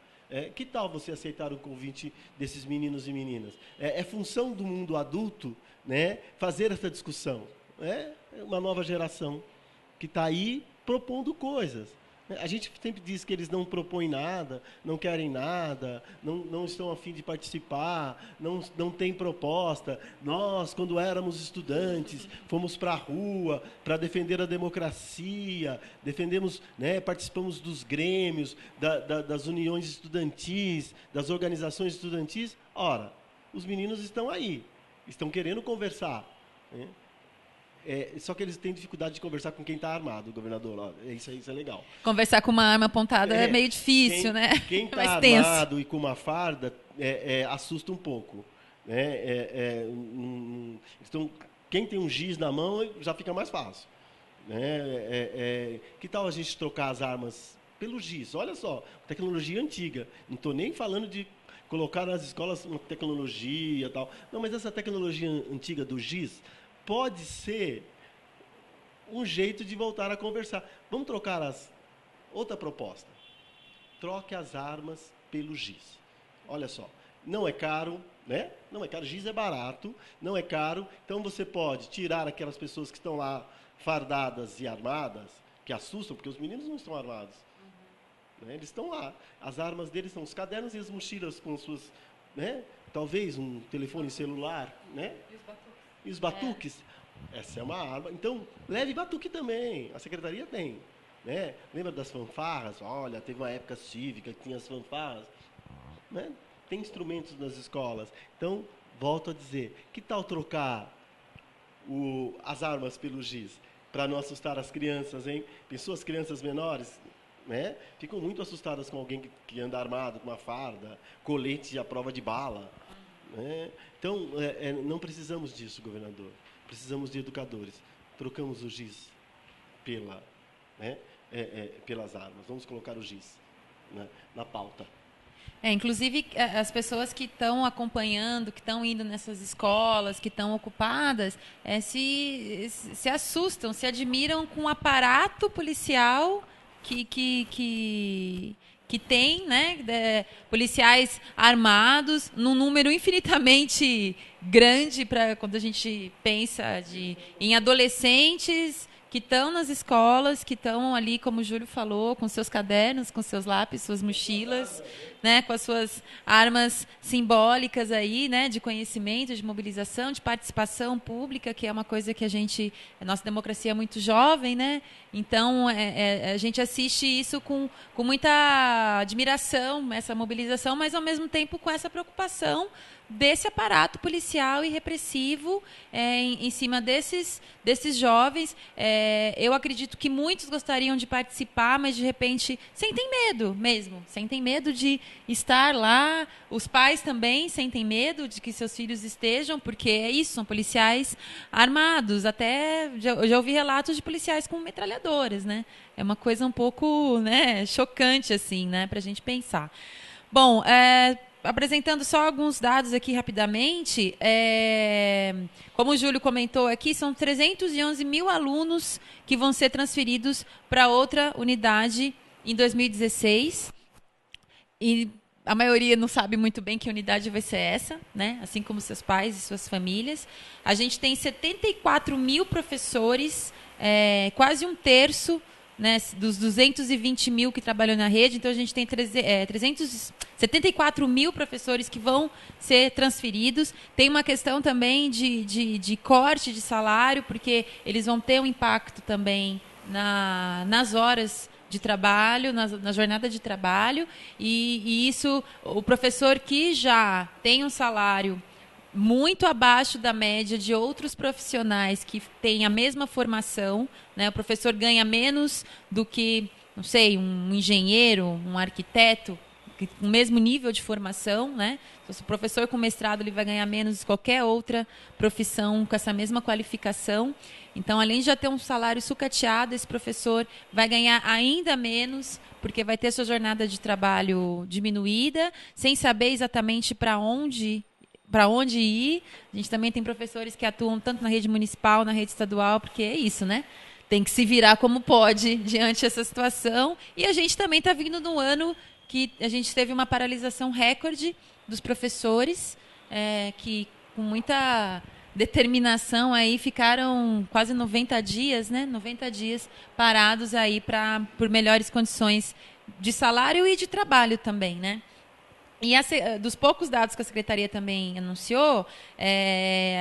Que tal você aceitar o convite desses meninos e meninas? É função do mundo adulto, né, fazer essa discussão. É uma nova geração que está aí propondo coisas. A gente sempre diz que eles não propõem nada, não querem nada, não estão a fim de participar, não têm proposta. Nós, quando éramos estudantes, fomos para a rua para defender a democracia, participamos dos grêmios, das uniões estudantis, das organizações estudantis. Ora, os meninos estão aí, estão querendo conversar, né? Só que eles têm dificuldade de conversar com quem está armado, governador. Isso é legal. Conversar com uma arma apontada é meio difícil, né? Quem está armado e com uma farda assusta um pouco. Né? Quem tem um giz na mão já fica mais fácil. Né? Que tal a gente trocar as armas pelo giz? Olha só, tecnologia antiga. Não estou nem falando de colocar nas escolas uma tecnologia e tal. Não, mas essa tecnologia antiga do giz pode ser um jeito de voltar a conversar. Vamos trocar outra proposta. Troque as armas pelo giz. Olha só, não é caro, né? Não é caro, giz é barato, não é caro. Então você pode tirar aquelas pessoas que estão lá fardadas e armadas, que assustam, porque os meninos não estão armados. Né? Eles estão lá. As armas deles são os cadernos e as mochilas com suas, né? Talvez um telefone celular, né? E os batuques? Essa é uma arma. Então, leve batuque também. A secretaria tem. Né? Lembra das fanfarras? Olha, teve uma época cívica que tinha as fanfarras. Né? Tem instrumentos nas escolas. Então, volto a dizer, que tal trocar as armas pelo giz? Para não assustar as crianças, hein? Pensou as crianças menores? Né? Ficam muito assustadas com alguém que anda armado, com uma farda, colete à prova de bala. Então, não precisamos disso, governador. Precisamos de educadores. Trocamos o giz pelas armas. Vamos colocar o giz na pauta. Inclusive, as pessoas que estão acompanhando, que estão indo nessas escolas, que estão ocupadas, se assustam, se admiram com o aparato policial que tem, né, policiais armados, num número infinitamente grande para quando a gente pensa em adolescentes que estão nas escolas, que estão ali, como o Júlio falou, com seus cadernos, com seus lápis, suas mochilas, né, com as suas armas simbólicas aí, né, de conhecimento, de mobilização, de participação pública, que é uma coisa que a nossa democracia é muito jovem, né? Então a gente assiste isso com muita admiração, essa mobilização, mas ao mesmo tempo com essa preocupação desse aparato policial e repressivo em cima desses jovens. Eu acredito que muitos gostariam de participar, mas de repente sentem medo mesmo, sentem medo de estar lá. Os pais também sentem medo de que seus filhos estejam, porque é isso, são policiais armados. Até já ouvi relatos de policiais com metralhadoras, né? É uma coisa um pouco, né, chocante assim, né, para a gente pensar. Bom, apresentando só alguns dados aqui rapidamente, como o Júlio comentou aqui, são 311 mil alunos que vão ser transferidos para outra unidade em 2016. E a maioria não sabe muito bem que unidade vai ser essa, né? Assim como seus pais e suas famílias. A gente tem 74 mil professores, quase um terço, né, dos 220 mil que trabalham na rede. Então, a gente tem 74 mil professores que vão ser transferidos. Tem uma questão também de corte de salário, porque eles vão ter um impacto também nas horas de trabalho, na jornada de trabalho. E isso, o professor que já tem um salário muito abaixo da média de outros profissionais que têm a mesma formação, né? O professor ganha menos do que, não sei, um engenheiro, um arquiteto, com o mesmo nível de formação, né? Se o professor com mestrado ele vai ganhar menos de qualquer outra profissão com essa mesma qualificação. Então, além de já ter um salário sucateado, esse professor vai ganhar ainda menos, porque vai ter sua jornada de trabalho diminuída, sem saber exatamente para onde ir. A gente também tem professores que atuam tanto na rede municipal, na rede estadual, porque é isso, né? Tem que se virar como pode diante dessa situação. E a gente também está vindo num ano que a gente teve uma paralisação recorde dos professores, que com muita determinação aí ficaram quase 90 dias, né? 90 dias parados aí por melhores condições de salário e de trabalho também, né? E dos poucos dados que a Secretaria também anunciou,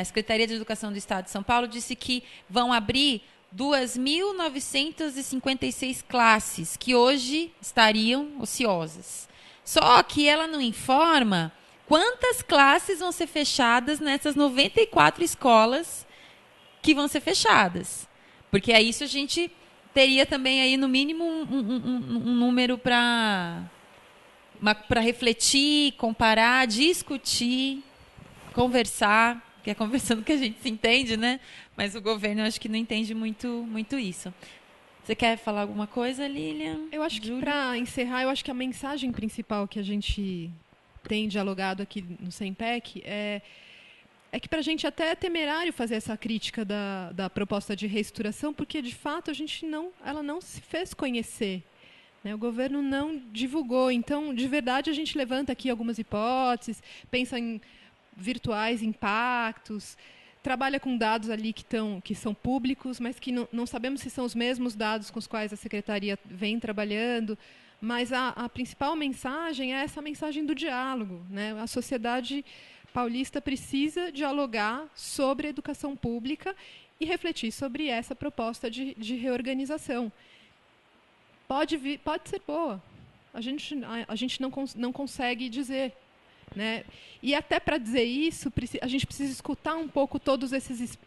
a Secretaria de Educação do Estado de São Paulo disse que vão abrir 2.956 classes que hoje estariam ociosas. Só que ela não informa quantas classes vão ser fechadas nessas 94 escolas que vão ser fechadas. Porque a isso a gente teria também aí, no mínimo, um número para refletir, comparar, discutir, conversar, que é conversando que a gente se entende, né? Mas o governo, eu acho que não entende muito isso. Você quer falar alguma coisa, Lilian? Eu acho que, para encerrar, eu acho que a mensagem principal que a gente tem dialogado aqui no SEMPEC é que para a gente até é temerário fazer essa crítica da proposta de reestruturação, porque, de fato, ela não se fez conhecer. O governo não divulgou. Então, de verdade, a gente levanta aqui algumas hipóteses, pensa em virtuais impactos, trabalha com dados ali que são públicos, mas que não sabemos se são os mesmos dados com os quais a Secretaria vem trabalhando. Mas a principal mensagem é essa mensagem do diálogo, né? A sociedade paulista precisa dialogar sobre a educação pública e refletir sobre essa proposta de reorganização. Pode ser boa. A gente não consegue dizer, né? E até para dizer isso, a gente precisa escutar um pouco todos esses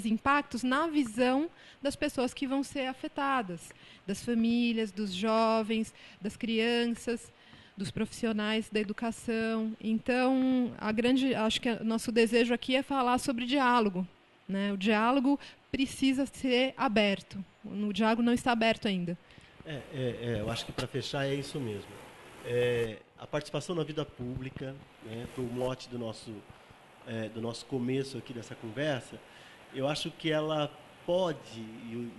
impactos na visão das pessoas que vão ser afetadas, das famílias, dos jovens, das crianças, dos profissionais da educação. Então, acho que o nosso desejo aqui é falar sobre diálogo, né? O diálogo precisa ser aberto. O diálogo não está aberto ainda. Eu acho que, para fechar, é isso mesmo. a participação na vida pública, né, foi o mote do nosso começo aqui dessa conversa. Eu acho que ela pode,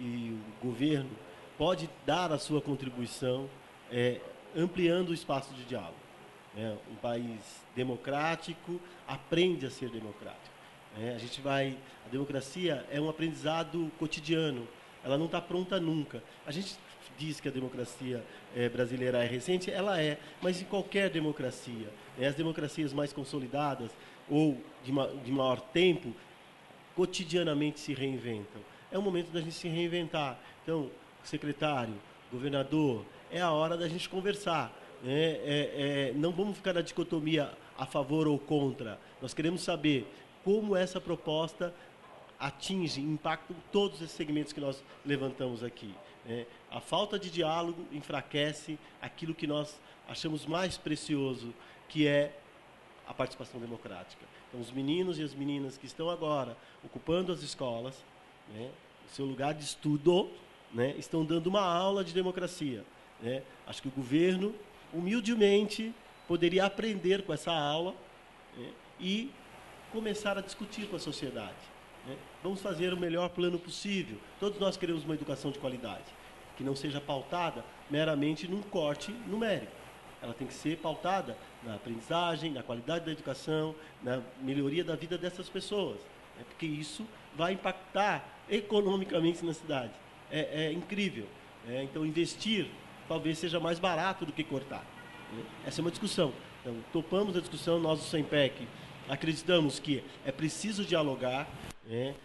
e o governo pode dar a sua contribuição ampliando o espaço de diálogo. Um país democrático aprende a ser democrático. A democracia é um aprendizado cotidiano, ela não está pronta nunca. A gente diz que a democracia brasileira é recente, ela é, mas em qualquer democracia, as democracias mais consolidadas ou de maior tempo, cotidianamente se reinventam. É o momento da gente se reinventar. Então, secretário, governador, é a hora da gente conversar. Não vamos ficar na dicotomia a favor ou contra. Nós queremos saber como essa proposta atinge, impacta todos esses segmentos que nós levantamos aqui. A falta de diálogo enfraquece aquilo que nós achamos mais precioso, que é a participação democrática. Então, os meninos e as meninas que estão agora ocupando as escolas, o seu lugar de estudo, estão dando uma aula de democracia. Acho que o governo, humildemente, poderia aprender com essa aula e começar a discutir com a sociedade. Vamos fazer o melhor plano possível. Todos nós queremos uma educação de qualidade, que não seja pautada meramente num corte numérico. Ela tem que ser pautada na aprendizagem, na qualidade da educação, na melhoria da vida dessas pessoas, porque isso vai impactar economicamente na cidade. É incrível. Então, investir talvez seja mais barato do que cortar. Essa é uma discussão. Então, topamos a discussão, nós do SEMPEC acreditamos que é preciso dialogar.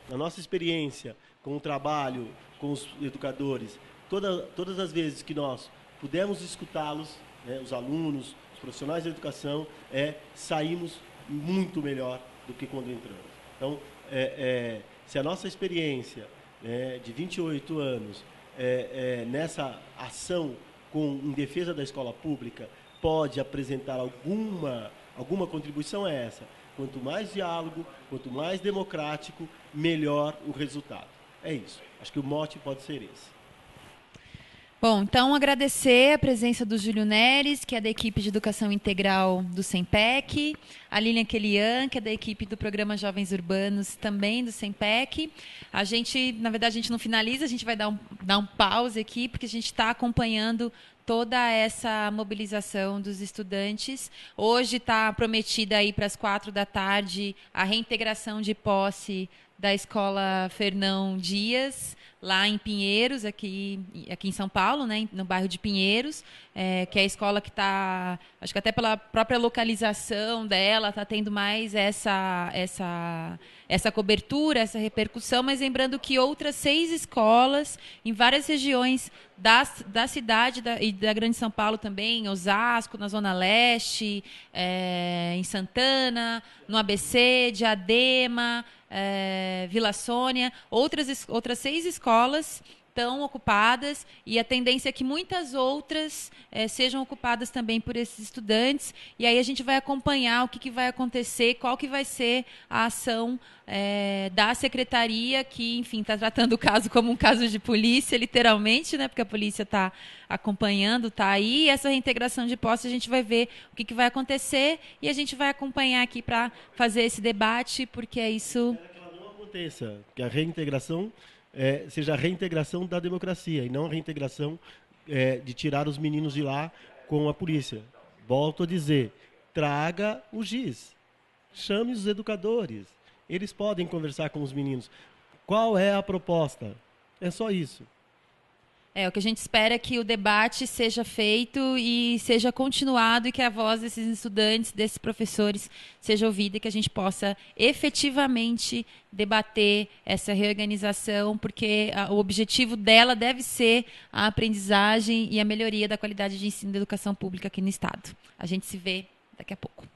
Na nossa experiência com o trabalho com os educadores, todas as vezes que nós pudemos escutá-los, os alunos, os profissionais da educação, saímos muito melhor do que quando entramos. Então, se a nossa experiência de 28 anos nessa ação em defesa da escola pública pode apresentar alguma contribuição, é essa. Quanto mais diálogo, quanto mais democrático, melhor o resultado. É isso. Acho que o mote pode ser esse. Bom, então agradecer a presença do Júlio Neres, que é da equipe de Educação Integral do SEMPEC, a Lilian Kelian, que é da equipe do Programa Jovens Urbanos, também do SEMPEC. Na verdade, a gente não finaliza, a gente vai dar um pause aqui, porque a gente está acompanhando toda essa mobilização dos estudantes. Hoje está prometida aí para as 16h a reintegração de posse da Escola Fernão Dias, lá em Pinheiros, aqui em São Paulo, no bairro de Pinheiros, que é a escola que está, acho que até pela própria localização dela, está tendo mais essa cobertura, essa repercussão, mas lembrando que outras 6 escolas em várias regiões da cidade e da Grande São Paulo também, em Osasco, na Zona Leste, em Santana, no ABC, Diadema, Vila Sônia, outras 6 escolas estão ocupadas e a tendência é que muitas outras sejam ocupadas também por esses estudantes, e aí a gente vai acompanhar o que vai acontecer, qual que vai ser a ação da secretaria, que, enfim, está tratando o caso como um caso de polícia, literalmente, porque a polícia está acompanhando, está aí, e essa reintegração de posse a gente vai ver o que vai acontecer e a gente vai acompanhar aqui para fazer esse debate, porque é isso... Que ela não aconteça, que a reintegração seja a reintegração da democracia e não a reintegração de tirar os meninos de lá com a polícia. Volto a dizer, traga o giz, chame os educadores, eles podem conversar com os meninos. Qual é a proposta? É só isso. O que a gente espera é que o debate seja feito e seja continuado e que a voz desses estudantes, desses professores, seja ouvida e que a gente possa efetivamente debater essa reorganização, porque o objetivo dela deve ser a aprendizagem e a melhoria da qualidade de ensino da educação pública aqui no Estado. A gente se vê daqui a pouco.